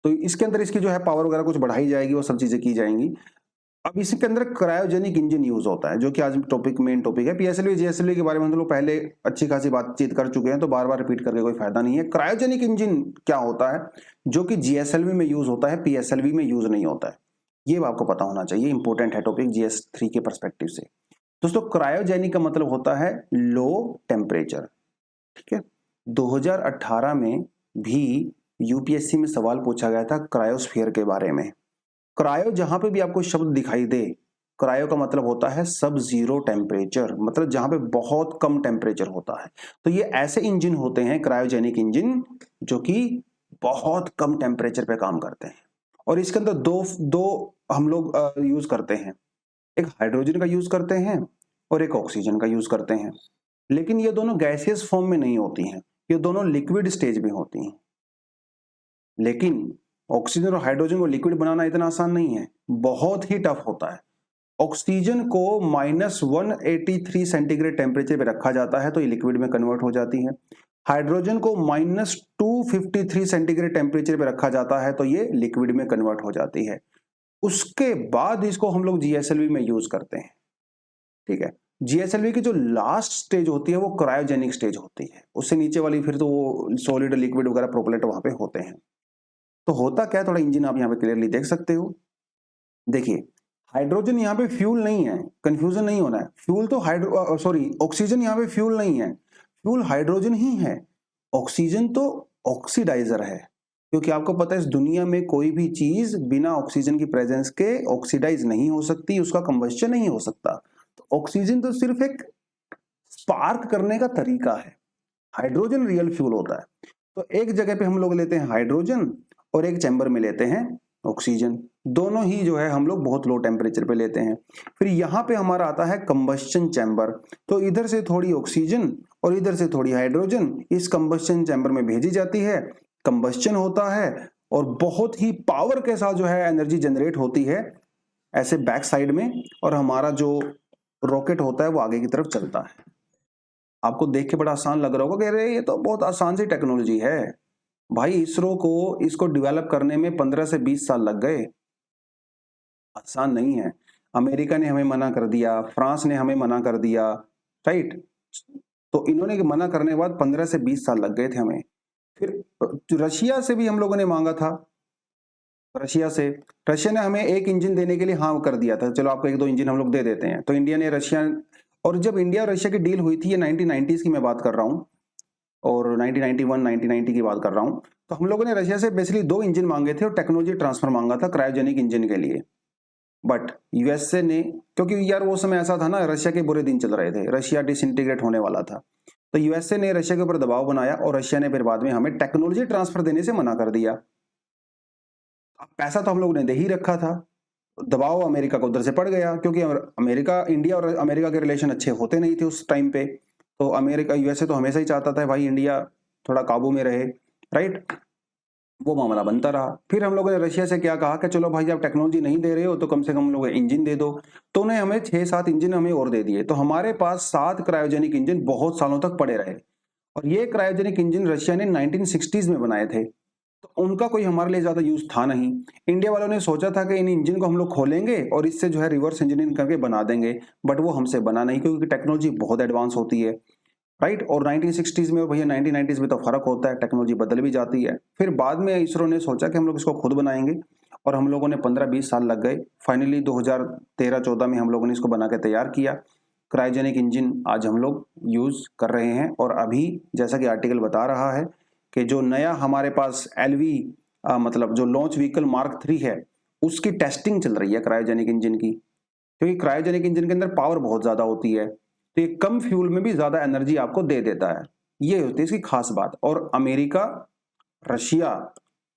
तो इसके अंदर इसकी जो है पावर वगैरह कुछ बढ़ाई जाएगी, वो सब चीजें की जाएंगी। अब इसके अंदर क्रायोजेनिक इंजन यूज होता है, जो कि आज मेन टॉपिक है। PSLV GSLV के बारे में हम लोग पहले अच्छी खासी बातचीत कर चुके हैं, तो बार बार रिपीट करके कोई फायदा नहीं है। क्रायोजेनिक इंजन क्या होता है, जो कि GSLV में यूज होता है, PSLV में यूज नहीं होता है, ये आपको पता होना चाहिए। इंपॉर्टेंट है टॉपिक GS3 के परस्पेक्टिव से। दोस्तों क्रायोजेनिक का मतलब होता है लो टेम्परेचर, ठीक है। 2018 में भी UPSC में सवाल पूछा गया था क्रायोस्फीयर के बारे में। क्रायो जहां पे भी आपको शब्द दिखाई दे, क्रायो का मतलब होता है सब जीरो टेम्परेचर, मतलब जहां पे बहुत कम टेम्परेचर होता है। तो ये ऐसे इंजन होते हैं क्रायोजेनिक इंजन, जो कि बहुत कम टेम्परेचर पे काम करते हैं। और इसके अंदर दो हम लोग यूज करते हैं। एक हाइड्रोजन का यूज करते हैं और एक ऑक्सीजन का यूज करते हैं, लेकिन ये दोनों गैसियस फॉर्म में नहीं होती हैं, ये दोनों लिक्विड स्टेज में होती हैं। लेकिन ऑक्सीजन और हाइड्रोजन को लिक्विड बनाना इतना आसान नहीं है, बहुत ही टफ होता है। ऑक्सीजन को -183 सेंटीग्रेड टेम्परेचर पे रखा जाता है तो ये लिक्विड में कन्वर्ट हो जाती है। हाइड्रोजन को -253 सेंटीग्रेड टेम्परेचर पे रखा जाता है तो ये लिक्विड में कन्वर्ट हो जाती है। उसके बाद इसको हम लोग जीएसएलवी में यूज करते हैं। ठीक है, जीएसएलवी की जो लास्ट स्टेज होती है वो क्रायोजेनिक स्टेज होती है, उससे नीचे वाली फिर तो वो सॉलिड, लिक्विड वगैरह प्रोपेलेट वहां पे होते हैं। तो होता क्या है, थोड़ा इंजन आप यहाँ पे क्लियरली देख सकते हो। देखिए, हाइड्रोजन यहाँ पे फ्यूल नहीं है, कंफ्यूजन नहीं होना है। फ्यूल तो ऑक्सीजन यहाँ पे फ्यूल नहीं है, फ्यूल हाइड्रोजन ही है। ऑक्सीजन तो ऑक्सीडाइजर है, क्योंकि आपको पता है इस दुनिया में कोई भी चीज बिना ऑक्सीजन की प्रेजेंस के ऑक्सीडाइज नहीं हो सकती, उसका कंबस्शन नहीं हो सकता। तो ऑक्सीजन तो सिर्फ एक स्पार्क करने का तरीका है, हाइड्रोजन रियल फ्यूल होता है। तो एक जगह पे हम लोग लेते हैं हाइड्रोजन और एक चैम्बर में लेते हैं ऑक्सीजन, दोनों ही जो है हम लोग बहुत लो टेम्परेचर पे लेते हैं। फिर यहाँ पे हमारा आता है कंबस्शन चैम्बर, तो इधर से थोड़ी ऑक्सीजन और इधर से थोड़ी हाइड्रोजन इस कंबस्शन चैम्बर में भेजी जाती है, कंबस्शन होता है और बहुत ही पावर के साथ जो है एनर्जी जनरेट होती है ऐसे बैक साइड में, और हमारा जो रॉकेट होता है वो आगे की तरफ चलता है। आपको देख के बड़ा आसान लग रहा होगा कि अरे ये तो बहुत आसान सी टेक्नोलॉजी है। भाई इसरो को इसको डेवलप करने में 15 से 20 साल लग गए, आसान नहीं है। अमेरिका ने हमें मना कर दिया, फ्रांस ने हमें मना कर दिया, राइट। तो इन्होंने मना करने के बाद 15 से 20 साल लग गए थे हमें। फिर रशिया से भी हम लोगों ने मांगा था, रशिया ने हमें एक इंजन देने के लिए हाँ कर दिया था, चलो आपको एक दो इंजन हम लोग दे देते हैं। तो इंडिया ने रशिया, और जब इंडिया और रशिया की डील हुई थी, ये 1990s की मैं बात कर रहा हूँ और 1991 1990 की बात कर रहा हूँ, तो हम लोगों ने रशिया से बेसिकली दो इंजन मांगे थे और टेक्नोलॉजी ट्रांसफर मांगा था क्रायोजेनिक इंजन के लिए। बट यूएसए ने, क्योंकि यार वो समय ऐसा था ना, रशिया के बुरे दिन चल रहे थे, रशिया डिसइंटीग्रेट होने वाला था, तो यूएसए ने रशिया के ऊपर दबाव बनाया और रशिया ने फिर बाद में हमें टेक्नोलॉजी ट्रांसफर देने से मना कर दिया। पैसा तो हम लोग ने दे ही रखा था, दबाव अमेरिका को उधर से पड़ गया, क्योंकि अमेरिका, इंडिया और अमेरिका के रिलेशन अच्छे होते नहीं थे उस टाइम पे। तो अमेरिका, यूएसए तो हमेशा ही चाहता था भाई इंडिया थोड़ा काबू में रहे, राइट। वो मामला बनता रहा। फिर हम लोगों ने रशिया से क्या कहा कि चलो भाई आप टेक्नोलॉजी नहीं दे रहे हो तो कम से कम लोग इंजन दे दो, तो उन्हें हमें 6-7 इंजन हमें और दे दिए। तो हमारे पास 7 क्रायोजेनिक इंजन बहुत सालों तक पड़े रहे, और ये क्रायोजेनिक इंजन रशिया ने 1960s में बनाए थे, तो उनका कोई हमारे लिए ज्यादा यूज था नहीं। इंडिया वालों ने सोचा था कि इन इंजन को हम लोग खोलेंगे और इससे जो है रिवर्स इंजीनियरिंग करके बना देंगे, बट वो हमसे बना नहीं, क्योंकि टेक्नोलॉजी बहुत एडवांस होती है, राइट। और 1960s में और भैया 1990s में तो फर्क होता है, टेक्नोलॉजी बदल भी जाती है। फिर बाद में इसरो ने सोचा कि हम लोग इसको खुद बनाएंगे, और हम लोगों ने 15-20 साल लग गए। फाइनली 2013-14 में हम लोगों ने इसको बना के तैयार किया। क्रायोजेनिक इंजन आज हम लोग यूज कर रहे हैं, और अभी जैसा कि आर्टिकल बता रहा है कि जो नया हमारे पास एलवी मतलब जो लॉन्च व्हीकल मार्क 3 है, उसकी टेस्टिंग चल रही है क्रायोजेनिक इंजन की, क्योंकि क्रायोजेनिक इंजन के अंदर पावर बहुत ज्यादा होती है, तो ये कम फ्यूल में भी ज्यादा एनर्जी आपको दे देता है। ये होती है इसकी खास बात। और अमेरिका, रशिया,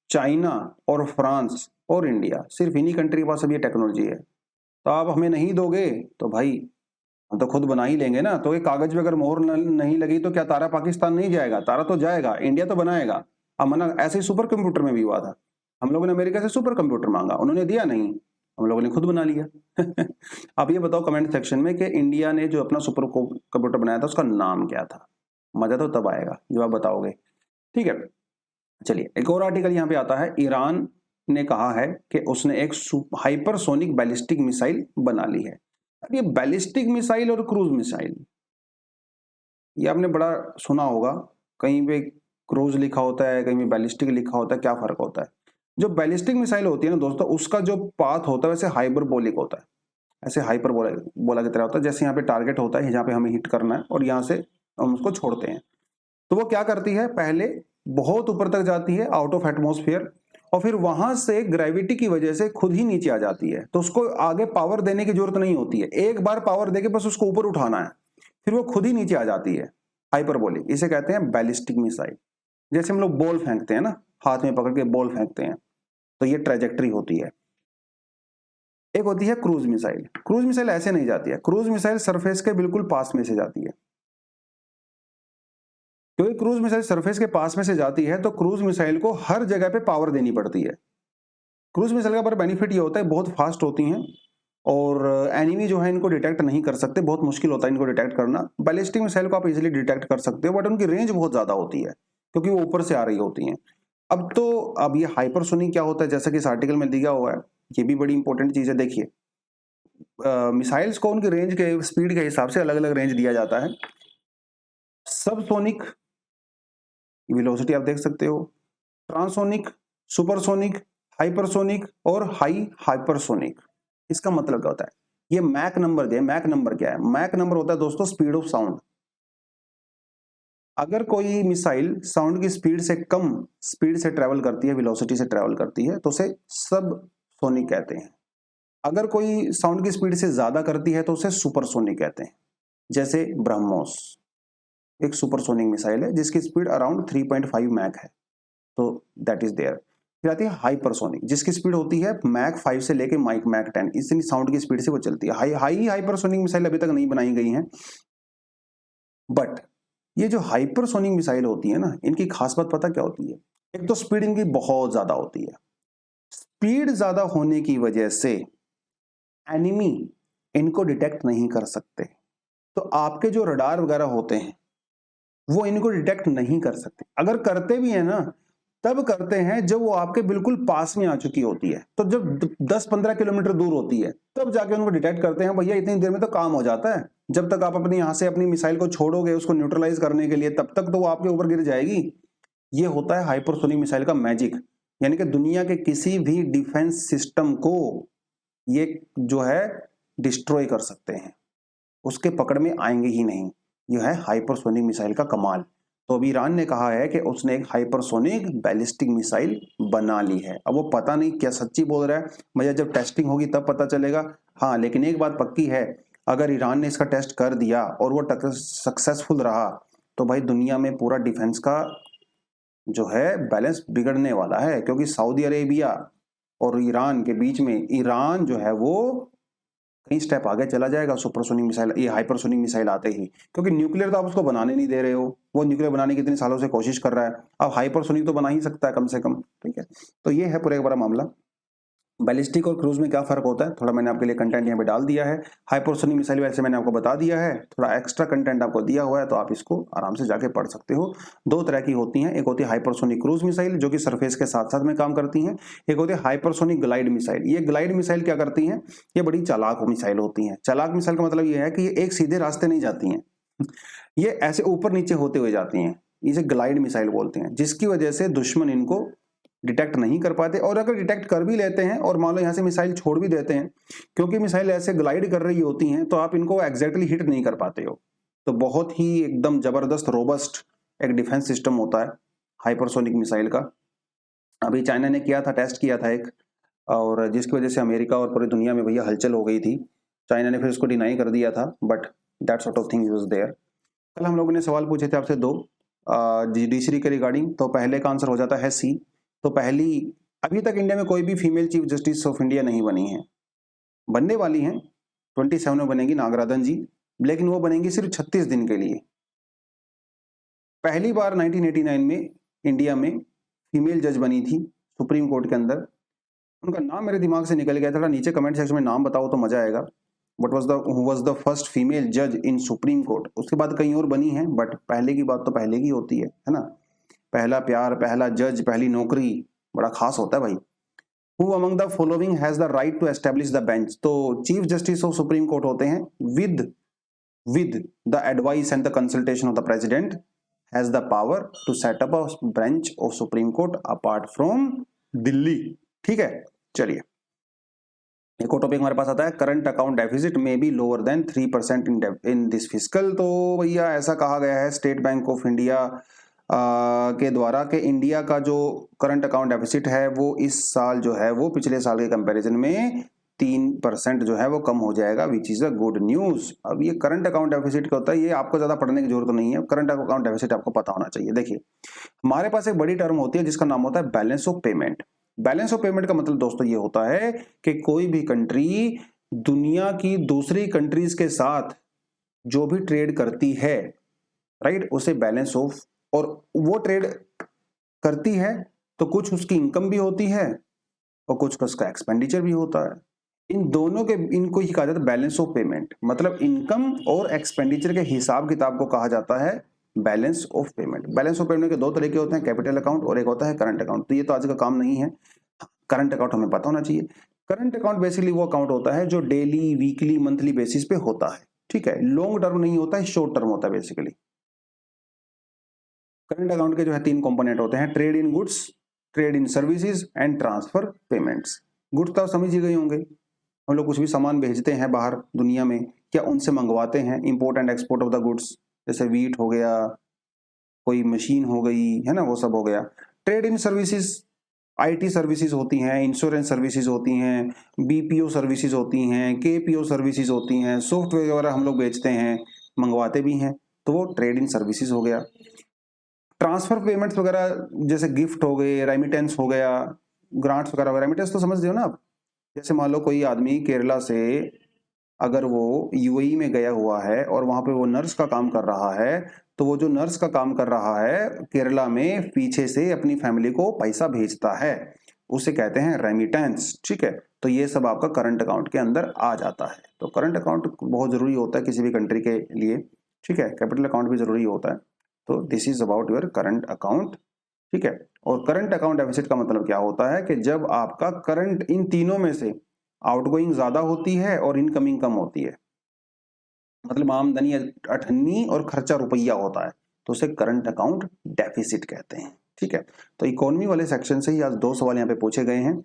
चाइना और फ्रांस और इंडिया, सिर्फ इन्हीं कंट्री के पास अब ये टेक्नोलॉजी है। तो आप हमें नहीं दोगे तो भाई हम तो खुद बना ही लेंगे ना। तो ये कागज पे अगर मोहर नहीं लगी तो क्या तारा पाकिस्तान नहीं जाएगा? तारा तो जाएगा, इंडिया तो बनाएगा। अब मना, ऐसे ही सुपर कंप्यूटर में भी हुआ था, हम लोगों ने अमेरिका से सुपर कंप्यूटर मांगा, उन्होंने दिया नहीं, हम लोगों ने खुद बना लिया। आप ये बताओ कमेंट सेक्शन में कि इंडिया ने जो अपना सुपर कंप्यूटर बनाया था उसका नाम क्या था? मजा तो तब आएगा जब आप बताओगे। ठीक है, चलिए एक और आर्टिकल यहाँ पे आता है। ईरान ने कहा है कि उसने एक हाइपरसोनिक बैलिस्टिक मिसाइल बना ली है। अब ये बैलिस्टिक मिसाइल और क्रूज मिसाइल, ये आपने बड़ा सुना होगा, कहीं पे क्रूज लिखा होता है, कहीं पे बैलिस्टिक लिखा होता है, क्या फर्क होता है? जो बैलिस्टिक मिसाइल होती है ना दोस्तों, उसका जो पाथ होता है वैसे हाइपरबोलिक होता है, ऐसे हाइपरबोला की तरह होता है। जैसे यहाँ पे टारगेट होता है, जहाँ पे हमें हिट करना है, और यहाँ से हम उसको छोड़ते हैं। तो वो क्या करती है, पहले बहुत ऊपर तक जाती है आउट ऑफ एटमॉस्फेयर, और फिर वहां से ग्रेविटी की वजह से खुद ही नीचे आ जाती है। तो उसको आगे पावर देने की जरूरत नहीं होती है, एक बार पावर देके बस उसको ऊपर उठाना है, फिर वो खुद ही नीचे आ जाती है। हाइपरबोलिक, इसे कहते हैं बैलिस्टिक मिसाइल। जैसे हम लोग बॉल फेंकते हैं ना, हाथ में पकड़ के बॉल फेंकते हैं, तो ये ट्रेजेक्ट्री होती है। एक होती है क्रूज मिसाइल। क्रूज मिसाइल ऐसे नहीं जाती है, क्रूज मिसाइल सरफेस के बिल्कुल पास में से जाती है। क्योंकि क्रूज मिसाइल सरफेस के पास में से जाती है तो क्रूज मिसाइल को हर जगह पे पावर देनी पड़ती है। क्रूज मिसाइल का बड़ा बेनिफिट ये होता है, बहुत फास्ट होती हैं और एनिमी जो है इनको डिटेक्ट नहीं कर सकते, बहुत मुश्किल होता है इनको डिटेक्ट करना। बैलिस्टिक मिसाइल को आप इजीली डिटेक्ट कर सकते हो, बट उनकी रेंज बहुत ज्यादा होती है क्योंकि वो ऊपर से आ रही होती हैं। अब ये हाइपरसोनिक क्या होता है, जैसा कि इस आर्टिकल में दिया हुआ है, ये भी बड़ी इंपॉर्टेंट चीज है। देखिए, मिसाइल्स को उनकी रेंज के स्पीड के हिसाब से अलग अलग रेंज दिया जाता है। सबसोनिक वेलोसिटी आप देख सकते हो, ट्रांसोनिक, सुपरसोनिक, हाइपरसोनिक और हाई हाइपरसोनिक। इसका मतलब क्या होता है, ये मैक नंबर दे। मैक नंबर क्या है? मैक नंबर होता है दोस्तों स्पीड ऑफ साउंड। अगर कोई मिसाइल साउंड की स्पीड से कम स्पीड से ट्रेवल करती है, वेलोसिटी से ट्रेवल करती है, तो उसे सब सोनिक कहते हैं। अगर कोई साउंड की स्पीड से ज्यादा करती है तो उसे सुपरसोनिक कहते हैं। जैसे ब्रह्मोस एक सुपरसोनिक मिसाइल है जिसकी स्पीड अराउंड 3.5 मैक है, तो दैट इज देयर। फिर आती है हाइपरसोनिक जिसकी स्पीड होती है मैक 5 से लेके मैक 10, इतनी साउंड की स्पीड से वो चलती है। हाई हाइपरसोनिक मिसाइल अभी तक नहीं बनाई गई हैं, बट ये जो हाइपरसोनिक मिसाइल होती है ना, इनकी खास बात पता क्या होती है? एक तो स्पीड इनकी बहुत ज्यादा होती है। स्पीड ज्यादा होने की वजह से एनिमी इनको डिटेक्ट नहीं कर सकते, तो आपके जो रडार वगैरह होते हैं वो इनको डिटेक्ट नहीं कर सकते। अगर करते भी है ना, तब करते हैं जब वो आपके बिल्कुल पास में आ चुकी होती है। तो जब 10-15 किलोमीटर दूर होती है तब जाके उनको डिटेक्ट करते हैं। भैया इतनी देर में तो काम हो जाता है। जब तक आप अपने यहां से अपनी मिसाइल को छोड़ोगे उसको न्यूट्रलाइज करने के लिए, तब तक तो वो आपके ऊपर गिर जाएगी। ये होता है हाइपरसोनिक मिसाइल का मैजिक, यानी कि दुनिया के किसी भी डिफेंस सिस्टम को ये जो है डिस्ट्रॉय कर सकते हैं, उसके पकड़ में आएंगे ही नहीं। यह है हाइपरसोनिक मिसाइल का कमाल। तो अभी ईरान ने कहा है कि उसने एक हाइपरसोनिक बैलिस्टिक मिसाइल बना ली है। अब वो पता नहीं क्या सच्ची बोल रहा है, मुझे जब टेस्टिंग होगी तब पता चलेगा। हाँ, लेकिन एक बात पक्की है, अगर ईरान ने इसका टेस्ट कर दिया और वो सक्सेसफुल रहा तो भाई दुनिया में पूरा डिफेंस का जो है बैलेंस बिगड़ने वाला है। क्योंकि सऊदी अरेबिया और ईरान के बीच में ईरान जो है वो कई स्टेप आगे चला जाएगा सुपरसोनिक मिसाइल, ये हाइपरसोनिक मिसाइल आते ही। क्योंकि न्यूक्लियर तो आप उसको बनाने नहीं दे रहे हो, वो न्यूक्लियर बनाने की इतने सालों से कोशिश कर रहा है, अब हाइपरसोनिक तो बना ही सकता है कम से कम। ठीक है, तो ये है पूरा एक बड़ा मामला। बैलिस्टिक और क्रूज में क्या फर्क होता है, थोड़ा मैंने आपके लिए कंटेंट यहाँ पे डाल दिया है। हाइपरसोनिक मिसाइल वैसे मैंने आपको बता दिया है, थोड़ा एक्स्ट्रा कंटेंट आपको दिया हुआ है, तो आप इसको आराम से जाके पढ़ सकते हो। दो तरह की होती हैं, एक होती है हाइपरसोनिक क्रूज मिसाइल जो कि सरफेस के साथ साथ में काम करती हैं, एक होती है हाइपरसोनिक ग्लाइड मिसाइल। ये ग्लाइड मिसाइल क्या करती हैं, ये बड़ी चालाक मिसाइल होती हैं। चालाक मिसाइल का मतलब ये है कि ये एक सीधे रास्ते नहीं जाती हैं, ये ऐसे ऊपर नीचे होते हुए जाती हैं, इसे ग्लाइड मिसाइल बोलते हैं, जिसकी वजह से दुश्मन इनको डिटेक्ट नहीं कर पाते। और अगर डिटेक्ट कर भी लेते हैं और मान लो यहाँ से मिसाइल छोड़ भी देते हैं, क्योंकि मिसाइल ऐसे ग्लाइड कर रही होती हैं तो आप इनको एग्जैक्टली हिट नहीं कर पाते हो। तो बहुत ही एकदम जबरदस्त रोबस्ट एक डिफेंस सिस्टम होता है हाइपरसोनिक मिसाइल का। अभी चाइना ने किया था, टेस्ट किया था एक, और जिसकी वजह से अमेरिका और पूरी दुनिया में भैया हलचल हो गई थी। चाइना ने फिर उसको डिनाई कर दिया था, but that sort of thing was there. कल हम लोगों ने सवाल पूछे थे आपसे दो जुडिशरी के रिगार्डिंग, तो पहले का आंसर हो जाता है सी। तो पहली, अभी तक इंडिया में कोई भी female chief justice of India नहीं बनी है, बनने वाली हैं, 27 में बनेगी नागराधन जी, लेकिन वो बनेंगी सिर्फ 36 दिन के लिए। पहली बार 1989 में इंडिया में फीमेल जज बनी थी सुप्रीम कोर्ट के अंदर। उनका नाम मेरे दिमाग से निकल गया, थोड़ा नीचे कमेंट सेक्शन में नाम बताओ तो मजा आएगा। What was the first female जज इन सुप्रीम कोर्ट। उसके बाद कई और बनी हैं, बट पहले की बात तो पहले की होती है ना। पहला प्यार, पहला जज, पहली नौकरी, बड़ा खास होता है भाई। Who among the following has the right to establish the bench? तो chief justice of supreme court होते हैं with the advice and the consultation of the president has the power to set up a bench of Supreme Court apart from Delhi. ठीक है, चलिए एक और topic हमारे पास आता है, करंट अकाउंट डेफिसिट में be lower than 3% in this fiscal. तो भैया ऐसा कहा गया है स्टेट बैंक ऑफ इंडिया के द्वारा कि इंडिया का जो करंट अकाउंट डेफिसिट है वो इस साल जो है वो पिछले साल के कंपैरिजन में 3% जो है वो कम हो जाएगा, which is a good news. अब ये करंट अकाउंट डेफिसिट क्या होता है, ये आपको ज्यादा पढ़ने की जरूरत नहीं है, करंट अकाउंट डेफिसिट आपको पता होना चाहिए। देखिए हमारे पास एक बड़ी टर्म होती है जिसका नाम होता है balance of payment. Balance of payment का मतलब दोस्तों ये होता है कि कोई भी कंट्री दुनिया की दूसरी कंट्रीज के साथ जो भी ट्रेड करती है, राइट, उसे बैलेंस ऑफ, और वो ट्रेड करती है तो कुछ उसकी इनकम भी होती है और कुछ उसका एक्सपेंडिचर भी होता है। इन दोनों के, इनको ही कहा जाता है बैलेंस ऑफ पेमेंट, मतलब इनकम और एक्सपेंडिचर के हिसाब किताब को कहा जाता है balance of payment. Balance of payment के दो तरीके होते हैं, कैपिटल अकाउंट और एक होता है करंट अकाउंट। तो ये तो आज का काम नहीं है, करंट अकाउंट हमें पता होना चाहिए। करंट अकाउंट बेसिकली वो अकाउंट होता है जो डेली, वीकली, मंथली बेसिस पे होता है, ठीक है, लॉन्ग टर्म नहीं होता है, शॉर्ट टर्म होता है बेसिकली। करंट अकाउंट के जो है 3 कंपोनेंट होते हैं, trade in goods, trade in services and transfer payments. Goods तो समझ ही गए होंगे, हम लोग कुछ भी सामान भेजते हैं बाहर दुनिया में, क्या उनसे मंगवाते हैं, import and export of the goods, जैसे वीट हो गया, कोई मशीन हो गई, है ना, वो सब हो गया। Trade in services, IT services होती हैं, इंश्योरेंस सर्विसेज होती हैं, बीपीओ सर्विसेज होती हैं, केपीओ सर्विसेज होती हैं, सॉफ्टवेयर वगैरह हम लोग बेचते हैं, मंगवाते भी हैं, तो वो ट्रेड इन सर्विसेज हो गया। ट्रांसफर पेमेंट्स वगैरह जैसे गिफ्ट हो गए, रेमिटेंस हो गया, ग्रांट्स वगैरह। रेमिटेंस तो समझ रहे हो ना आप, जैसे मान लो कोई आदमी केरला से अगर वो यूएई में गया हुआ है और वहां पे वो नर्स का काम कर रहा है, तो वो जो नर्स का काम कर रहा है केरला में, पीछे से अपनी फैमिली को पैसा भेजता है, उसे कहते हैं रेमिटेंस, ठीक है। तो ये सब आपका करंट अकाउंट के अंदर आ जाता है। तो करंट अकाउंट बहुत जरूरी होता है किसी भी कंट्री के लिए, ठीक है। कैपिटल अकाउंट भी जरूरी होता है। तो this is about your current account, ठीक है। और करंट अकाउंट डेफिसिट का मतलब क्या होता है कि जब आपका करंट, इन तीनों में से आउटगोइंग ज्यादा होती है और इनकमिंग कम होती है, मतलब आमदनी 98 और खर्चा रुपया होता है, तो उसे करंट अकाउंट डेफिसिट कहते हैं, ठीक है। तो इकोनॉमी वाले सेक्शन से ही आज 2 सवाल यहाँ पे पूछे गए हैं।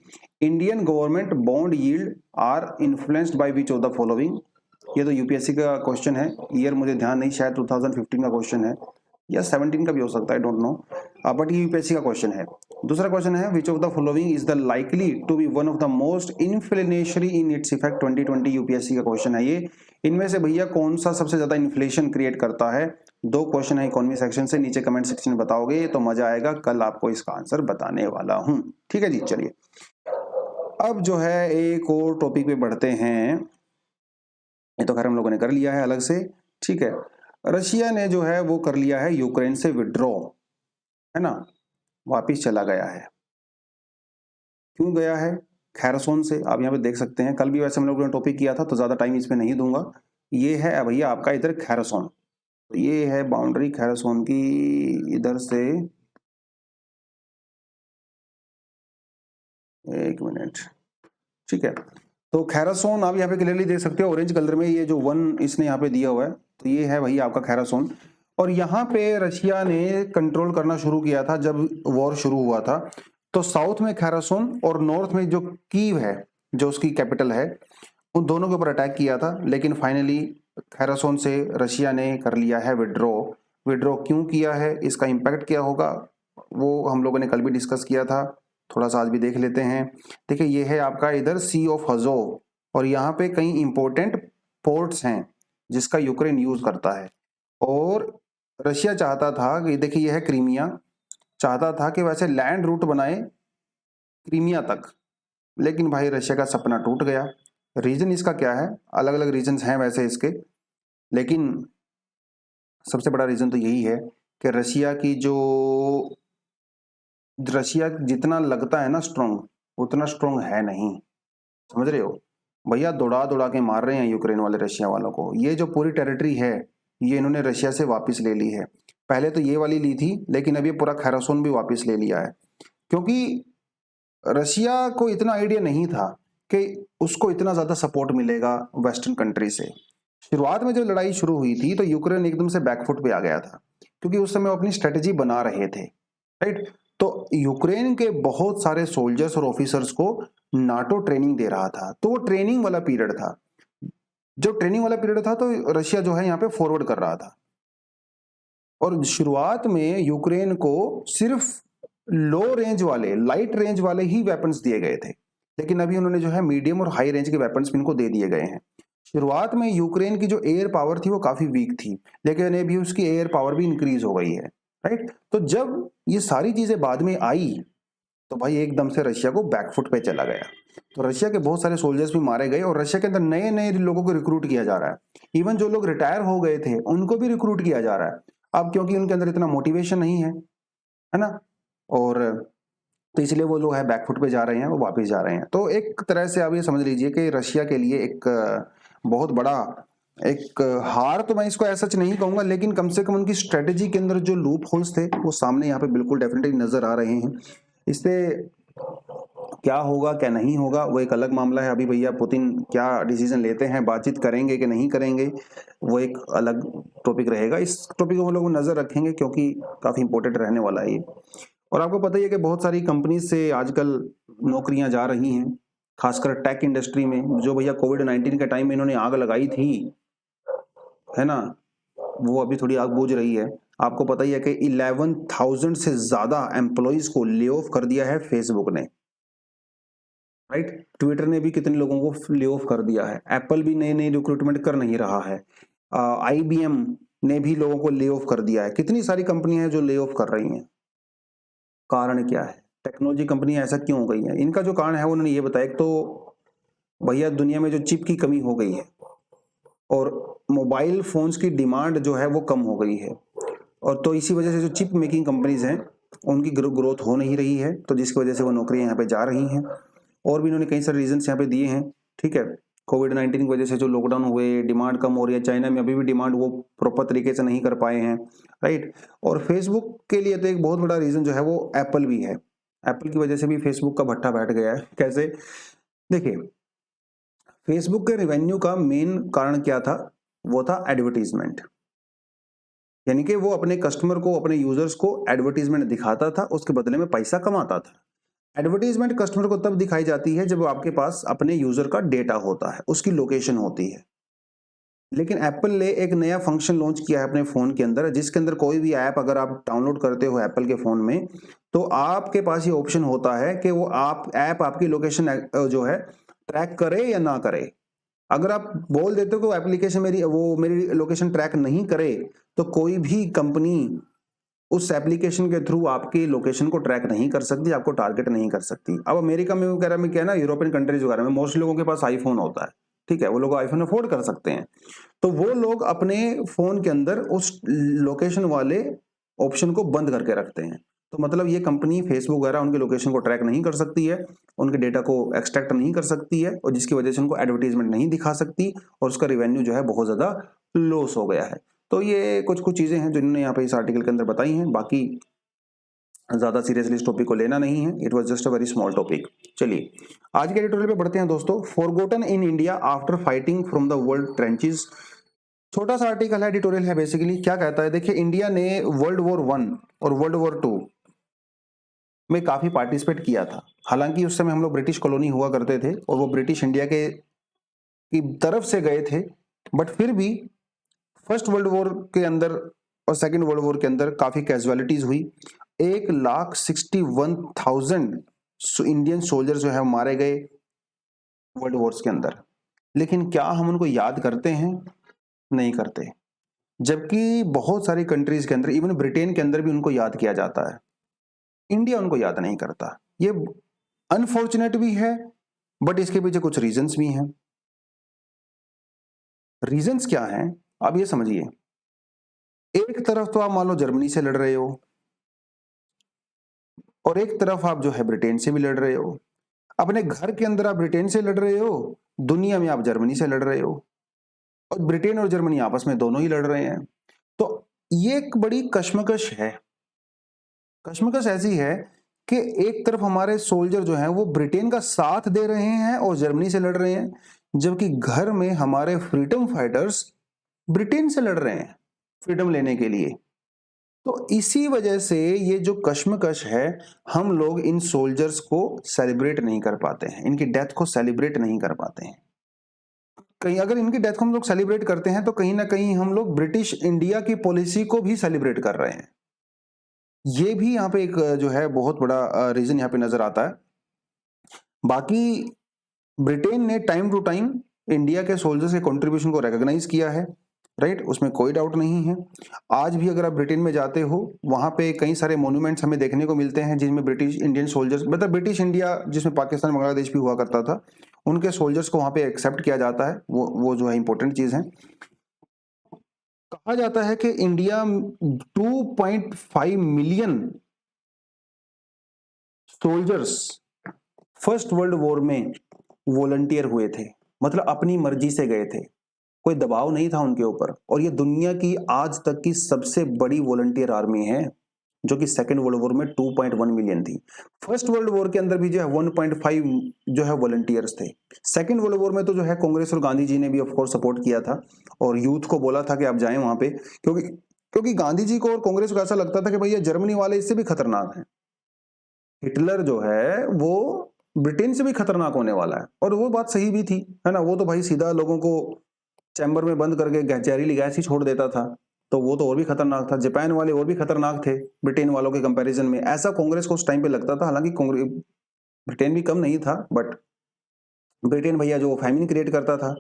Indian government bond yield are influenced by which of the following. ये तो यूपीएससी का क्वेश्चन है, ईयर मुझे ध्यान नहीं, शायद 2015 का क्वेश्चन है या 17 का भी हो सकता है, डोंट नो, बट ये यूपीएससी का क्वेश्चन है। दूसरा क्वेश्चन है which of the following is the likely to be one of the most inflationary in its effect 2020। UPSC का क्वेश्चन है ये, इनमें से भैया कौन सा सबसे ज्यादा इन्फ्लेशन क्रिएट करता है। 2 क्वेश्चन है इकोनॉमी सेक्शन से, नीचे कमेंट सेक्शन में बताओगे तो मजा आएगा, कल आपको इसका आंसर बताने वाला हूं, ठीक है जी। चलिए अब जो है एक और टॉपिक पे बढ़ते हैं, ये तो खैर हम लोगों ने कर लिया है अलग से, ठीक है। रशिया ने जो है वो कर लिया है यूक्रेन से विड्रॉ, है ना, वापिस चला गया है। क्यों गया है? खैरसोन से, आप यहाँ पे देख सकते हैं, कल भी वैसे हम लोगों ने टॉपिक किया था तो ज्यादा टाइम इसमें नहीं दूंगा। ये है भैया आपका इधर खैरसोन, तो ये है बाउंड्री खैरसोन की, इधर से, एक मिनट, ठीक है। तो खैरसोन आप यहाँ पे क्लियरली देख सकते हो ऑरेंज कलर में, ये जो 1 इसने यहाँ पे दिया हुआ है, तो ये है भैया आपका खैरसोन। और यहाँ पे रशिया ने कंट्रोल करना शुरू किया था जब वॉर शुरू हुआ था, तो साउथ में खैरसोन और नॉर्थ में जो कीव है, जो उसकी कैपिटल है, उन दोनों के ऊपर अटैक किया था। लेकिन फाइनली खैरसोन से रशिया ने कर लिया है विड्रॉ। विड्रॉ क्यों किया है, इसका इम्पैक्ट क्या होगा, वो हम लोगों ने कल भी डिस्कस किया था, थोड़ा सा आज भी देख लेते हैं। देखिए ये है आपका इधर सी ऑफ अजोव, और यहाँ पे कई इंपॉर्टेंट पोर्ट्स हैं जिसका यूक्रेन यूज करता है। और रशिया चाहता था कि, देखिए ये है क्रीमिया, चाहता था कि वैसे लैंड रूट बनाए क्रीमिया तक, लेकिन भाई रशिया का सपना टूट गया। रीजन इसका क्या है, अलग अलग रीजन हैं वैसे इसके, लेकिन सबसे बड़ा रीजन तो यही है कि रशिया जितना लगता है ना स्ट्रोंग, उतना स्ट्रोंग है नहीं, समझ रहे हो भैया, दौड़ा दौड़ा के मार रहे हैं यूक्रेन वाले रशिया वालों को। ये जो पूरी टेरिटरी है ये इन्होंने रशिया से वापस ले ली है, पहले तो ये वाली ली थी, लेकिन अब ये पूरा खैरसोन भी वापस ले लिया है, क्योंकि रशिया को इतना आइडिया नहीं था कि उसको इतना ज्यादा सपोर्ट मिलेगा वेस्टर्न कंट्री से। शुरुआत में जब लड़ाई शुरू हुई थी तो यूक्रेन एकदम से बैकफुट पे आ गया था, क्योंकि उस समय वो अपनी स्ट्रेटेजी बना रहे थे, राइट। तो यूक्रेन के बहुत सारे सोल्जर्स और ऑफिसर्स को नाटो ट्रेनिंग दे रहा था, तो वो ट्रेनिंग वाला पीरियड था, जो ट्रेनिंग वाला पीरियड था, तो रशिया जो है यहाँ पे फॉरवर्ड कर रहा था। और शुरुआत में यूक्रेन को सिर्फ लो रेंज वाले, लाइट रेंज वाले ही वेपन्स दिए गए थे, लेकिन अभी उन्होंने जो है मीडियम और हाई रेंज के वेपन्स भी इनको दे दिए गए हैं। शुरुआत में यूक्रेन की जो एयर पावर थी वो काफी वीक थी, लेकिन अभी उसकी एयर पावर भी इंक्रीज हो गई है, राइट। तो जब ये सारी चीजें बाद में आई तो भाई एकदम से रशिया को बैकफुट पे चला गया। तो रशिया के बहुत सारे सोल्जर्स भी मारे गए और रशिया के अंदर नए नए लोगों को रिक्रूट किया जा रहा है। इवन जो लोग रिटायर हो गए थे उनको भी रिक्रूट किया जा रहा है अब, क्योंकि उनके अंदर इतना मोटिवेशन नहीं है ना। और तो इसलिए वो लोग है बैकफुट पे जा रहे हैं, वो वापस जा रहे हैं। तो एक तरह से आप ये समझ लीजिए कि रशिया के लिए एक बहुत बड़ा एक हार, तो मैं इसको ऐसा नहीं कहूंगा, लेकिन कम से कम उनकी स्ट्रेटेजी के अंदर जो लूप होल्स थे वो सामने यहाँ पे बिल्कुल डेफिनेटली नजर आ रहे हैं। इससे क्या होगा क्या नहीं होगा वो एक अलग मामला है। अभी भैया पुतिन क्या डिसीजन लेते हैं, बातचीत करेंगे कि नहीं करेंगे, वो एक अलग टॉपिक रहेगा। इस टॉपिक को हम लोग नजर रखेंगे क्योंकि काफी इंपॉर्टेंट रहने वाला है ये। और आपको पता ही है कि बहुत सारी कंपनीज से आजकल नौकरियां जा रही हैं, खासकर टेक इंडस्ट्री में। जो भैया कोविड-19 के टाइम में इन्होंने आग लगाई थी, है ना, वो अभी थोड़ी आग बुझ रही है। आपको पता ही है कि 11,000 से ज्यादा एम्प्लॉइज को ले ऑफ कर दिया है फेसबुक ने, राइट। ट्विटर ने भी कितने लोगों को ले ऑफ कर दिया है। एप्पल भी नई नई रिक्रूटमेंट कर नहीं रहा है। IBM ने भी लोगों को ले ऑफ कर दिया है। कितनी सारी कंपनियां हैं जो ले ऑफ कर रही हैं। कारण क्या है? टेक्नोलॉजी कंपनी ऐसा क्यों हो गई है? इनका जो कारण है उन्होंने ये बताया। एक तो भैया दुनिया में जो चिप की कमी हो गई है और मोबाइल फोन्स की डिमांड जो है वो कम हो गई है, और तो इसी वजह से जो चिप मेकिंग कंपनीज हैं उनकी ग्रोथ हो नहीं रही है, तो जिसकी वजह से वो नौकरियां यहाँ पे जा रही हैं। और भी इन्होंने कई सारे रीजन यहाँ पे दिए हैं, ठीक है। कोविड-19 की वजह से जो लॉकडाउन हुए, डिमांड कम हो रही है। चाइना में अभी भी डिमांड वो प्रॉपर तरीके से नहीं कर पाए हैं, राइट। और फेसबुक के लिए तो एक बहुत बड़ा रीजन जो है वो एप्पल भी है। एप्पल की वजह से भी फेसबुक का भट्टा बैठ गया है। कैसे? देखिए, फेसबुक के रेवेन्यू का मेन कारण क्या था? वो था एडवर्टीजमेंट। यानी कि वो अपने कस्टमर को, अपने यूजर्स को एडवर्टीजमेंट दिखाता था, उसके बदले में पैसा कमाता था। एडवर्टीजमेंट कस्टमर को तब दिखाई जाती है जब आपके पास अपने यूजर का डेटा होता है, उसकी लोकेशन होती है। लेकिन एप्पल ने एक नया फंक्शन लॉन्च किया है अपने फोन के अंदर, जिसके अंदर कोई भी ऐप अगर आप डाउनलोड करते हो एप्पल के फोन में, तो आपके पास ये ऑप्शन होता है कि वो आप ऐप आपकी लोकेशन जो है ट्रैक करे या ना करे। अगर आप बोल देते हो कि वो एप्लीकेशन मेरी लोकेशन ट्रैक नहीं करे, तो कोई भी कंपनी उस एप्लीकेशन के थ्रू आपकी लोकेशन को ट्रैक नहीं कर सकती, आपको टारगेट नहीं कर सकती। अब अमेरिका में वगैरह में क्या है ना, यूरोपियन कंट्रीज वगैरह में मोस्ट लोगों के पास आईफोन होता है, ठीक है, वो लोग आईफोन अफोर्ड कर सकते हैं। तो वो लोग अपने फोन के अंदर उस लोकेशन वाले ऑप्शन को बंद करके रखते हैं। तो मतलब ये कंपनी फेसबुक वगैरह उनके लोकेशन को ट्रैक नहीं कर सकती है, उनके डेटा को एक्सट्रैक्ट नहीं कर सकती है, और जिसकी वजह से उनको एडवर्टीजमेंट नहीं दिखा सकती, और उसका रेवेन्यू जो है बहुत ज्यादा लॉस हो गया है। तो ये कुछ कुछ चीजें हैं जो इन्होंने यहाँ पे इस आर्टिकल के अंदर बताई हैं। बाकी ज्यादा सीरियसली इस टॉपिक को लेना नहीं है, it was just a very small topic. चलिए आज के एडिटोरियल पे बढ़ते हैं दोस्तों। Forgotten in India after fighting from the world trenches. छोटा सा आर्टिकल है, एडिटोरियल है। बेसिकली क्या कहता है, देखिए, इंडिया ने वर्ल्ड वॉर 1 और वर्ल्ड वॉर 2 में काफी पार्टिसिपेट किया था। हालांकि उस समय हम लोग ब्रिटिश कॉलोनी हुआ करते थे और वो ब्रिटिश इंडिया के की तरफ से गए थे, बट फिर भी फर्स्ट वर्ल्ड वॉर के अंदर और सेकेंड वर्ल्ड वॉर के अंदर काफी कैजुअलिटीज हुई। 1,61,000 इंडियन सोल्जर जो है मारे गए वर्ल्ड वॉर्स के अंदर। लेकिन क्या हम उनको याद करते हैं? नहीं करते। जबकि बहुत सारी कंट्रीज के अंदर, इवन ब्रिटेन के अंदर भी उनको याद किया जाता है। इंडिया उनको याद नहीं करता। ये अनफॉर्चुनेट भी है, बट इसके पीछे कुछ रीजंस भी हैं। रीजंस क्या हैं? आप ये समझिए, एक तरफ तो आप मान लो जर्मनी से लड़ रहे हो, और एक तरफ आप जो है ब्रिटेन से भी लड़ रहे हो। अपने घर के अंदर आप ब्रिटेन से लड़ रहे हो, दुनिया में आप जर्मनी से लड़ रहे हो, और ब्रिटेन और जर्मनी आपस में दोनों ही लड़ रहे हैं। तो ये एक बड़ी कश्मकश है। कश्मकश ऐसी है कि एक तरफ हमारे सोल्जर जो हैं वो ब्रिटेन का साथ दे रहे हैं और जर्मनी से लड़ रहे हैं, जबकि घर में हमारे फ्रीडम फाइटर्स ब्रिटेन से लड़ रहे हैं फ्रीडम लेने के लिए। तो इसी वजह से ये जो कश्मकश है, हम लोग इन सोल्जर्स को सेलिब्रेट नहीं कर पाते हैं, इनकी डेथ को सेलिब्रेट नहीं कर पाते हैं। कहीं अगर इनकी डेथ को हम लोग सेलिब्रेट करते हैं तो कहीं ना कहीं हम लोग ब्रिटिश इंडिया की पॉलिसी को भी सेलिब्रेट कर रहे हैं। ये भी यहाँ पे एक जो है बहुत बड़ा रीजन यहाँ पे नजर आता है। बाकी ब्रिटेन ने टाइम टू टाइम इंडिया के सोल्जर्स के कंट्रीब्यूशन को रिकॉग्नाइज किया है, राइट, उसमें कोई डाउट नहीं है। आज भी अगर आप ब्रिटेन में जाते हो, वहां पे कई सारे मोन्यूमेंट्स हमें देखने को मिलते हैं जिनमें ब्रिटिश इंडियन सोल्जर्स, मतलब ब्रिटिश इंडिया जिसमें पाकिस्तान बांग्लादेश भी हुआ करता था, उनके सोल्जर्स को वहां पे एक्सेप्ट किया जाता है। वो जो है इंपॉर्टेंट चीज है। कहा जाता है कि India 2.5 million soldiers first world war में वॉलंटियर हुए थे, मतलब अपनी मर्जी से गए थे, कोई दबाव नहीं था उनके ऊपर। और ये दुनिया की आज तक की सबसे बड़ी वॉलंटियर आर्मी है, जो कि सेकेंड वर्ल्ड वॉर में 2.1 मिलियन थी। फर्स्ट वर्ल्ड वॉर के अंदर भी जो है 1.5 जो है वॉलंटियर्स थे। सेकेंड वर्ल्ड वॉर में तो जो है कांग्रेस और गांधी जी ने भी ऑफकोर्स सपोर्ट किया था और यूथ को बोला था कि आप जाएं वहां पे, क्योंकि गांधी जी को और कांग्रेस को ऐसा लगता था कि भैया जर्मनी वाले इससे भी खतरनाक हैं, हिटलर जो है वो ब्रिटेन से भी खतरनाक होने वाला है। और वो बात सही भी थी, है ना। वो तो भाई सीधा लोगों को चैम्बर में बंद करके जहरीली गैस ही छोड़ देता था, तो वो तो और भी खतरनाक था। जापान वाले और भी खतरनाक थे ब्रिटेन वालों के कंपैरिजन में, ऐसा कांग्रेस को उस टाइम पे लगता था। हालांकि ब्रिटेन भी कम नहीं था, बट ब्रिटेन भैया जो फैमिन क्रिएट करता था,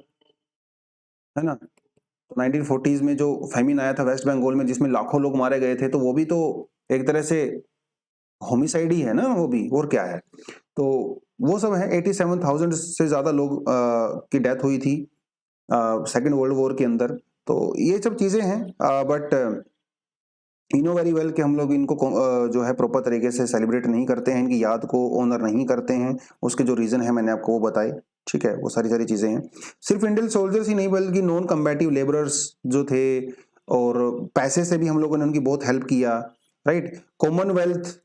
है ना। तो 1940s में जो फैमिन आया था वेस्ट बंगाल में, जिसमें लाखों लोग मारे गए थे, तो वो भी तो एक तरह से होमिसाइड ही है ना, वो भी, और क्या है। तो वो सब है। 87,000 से ज्यादा लोग की डेथ हुई थी सेकेंड वर्ल्ड वॉर के अंदर। तो ये सब चीजें हैं, but you know very well कि हम लोग इनको जो है प्रॉपर तरीके से सेलिब्रेट नहीं करते हैं, इनकी याद को ऑनर नहीं करते हैं। उसके जो रीजन है मैंने आपको वो बताए, ठीक है। वो सारी चीजें हैं। सिर्फ इंडियन सोल्जर्स ही नहीं बल्कि नॉन कम्बैटिव लेबरर्स जो थे, और पैसे से भी हम लोगों ने उनकी बहुत हेल्प किया, राइट। कॉमनवेल्थ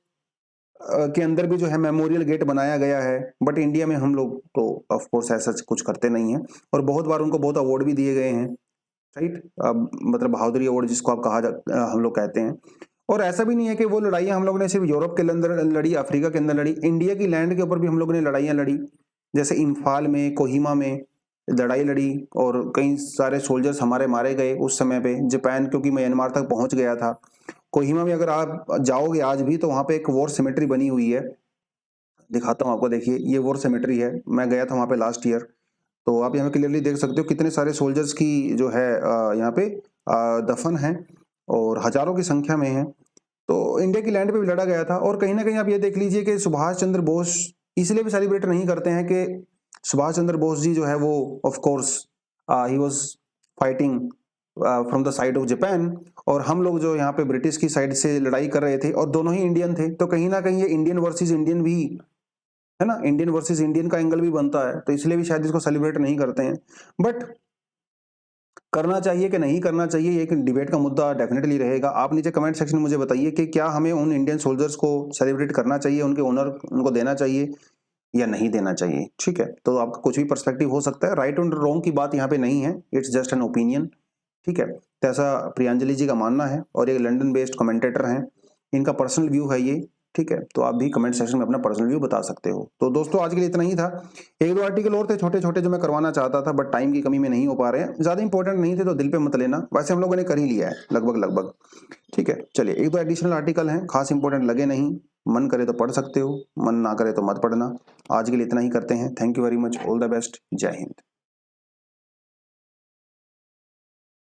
के अंदर भी जो है मेमोरियल गेट बनाया गया है, बट इंडिया में हम लोग तो ऑफ कोर्स ऐसा कुछ करते नहीं है। और बहुत बार उनको बहुत अवार्ड भी दिए गए हैं, राइट। मतलब बहादुरी अवार्ड जिसको आप हम लोग कहते हैं। और ऐसा भी नहीं है कि वो लड़ाइयां हम लोगों ने सिर्फ यूरोप के अंदर लड़ी, अफ्रीका के अंदर लड़ी, इंडिया की लैंड के ऊपर भी हम लोगों ने लड़ाइयां लड़ी। जैसे इम्फाल में, कोहिमा में लड़ाई लड़ी, और कई सारे सोल्जर्स हमारे मारे गए उस समय पे। जापान क्योंकि म्यांमार तक पहुंच गया था। कोहिमा में अगर आप जाओगे आज भी, तो वहां पे एक वॉर सिमेट्री बनी हुई है, दिखाता हूँ आपको। देखिए ये वॉर सिमेट्री है, मैं गया था वहां पे लास्ट ईयर। तो आप यहाँ क्लियरली देख सकते हो कितने सारे सोल्जर्स की जो है यहाँ पे दफन है, और हजारों की संख्या में है। तो इंडिया की लैंड पे भी लड़ा गया था। और कहीं ना कहीं आप ये देख लीजिए कि सुभाष चंद्र बोस इसलिए भी सेलिब्रेट नहीं करते हैं कि सुभाष चंद्र बोस जी जो है वो of course he was fighting from the side of Japan, और हम लोग जो यहाँ पे ब्रिटिश की साइड से लड़ाई कर रहे थे, और दोनों ही इंडियन थे। तो कहीं ना कहीं ये इंडियन वर्सेस इंडियन भी है ना, इंडियन वर्सेस इंडियन का एंगल भी बनता है। तो इसलिए भी शायद इसको सेलिब्रेट नहीं करते हैं। बट करना चाहिए कि नहीं करना चाहिए, ये एक डिबेट का मुद्दा डेफिनेटली रहेगा। आप नीचे कमेंट सेक्शन में मुझे बताइए कि क्या हमें उन इंडियन सोल्जर्स को सेलिब्रेट करना चाहिए, उनके ऑनर उनको देना चाहिए या नहीं देना चाहिए, ठीक है। तो आपका कुछ भी पर्सपेक्टिव हो सकता है, राइट और रॉन्ग की बात यहाँ पे नहीं है, इट्स जस्ट एन ओपिनियन, ठीक है। तो ऐसा प्रियांजलि जी का मानना है, और ये लंदन बेस्ड कमेंटेटर हैं, इनका पर्सनल व्यू है ये, ठीक है। तो आप भी कमेंट सेक्शन में अपना पर्सनल व्यू बता सकते हो। तो दोस्तों आज के लिए इतना ही था। एक दो आर्टिकल और थे छोटे छोटे जो मैं करवाना चाहता था, बट टाइम की कमी में नहीं हो पा रहे हैं। ज्यादा इंपॉर्टेंट नहीं थे तो दिल पे मत लेना, वैसे हम लोगों ने कर ही लिया है लगभग, ठीक है। चलिए एक दो एडिशनल आर्टिकल हैं, खास इंपॉर्टेंट लगे नहीं, मन करे तो पढ़ सकते हो, मन ना करे तो मत पढ़ना। आज के लिए इतना ही करते हैं। Thank you very much, all the best, जय हिंद।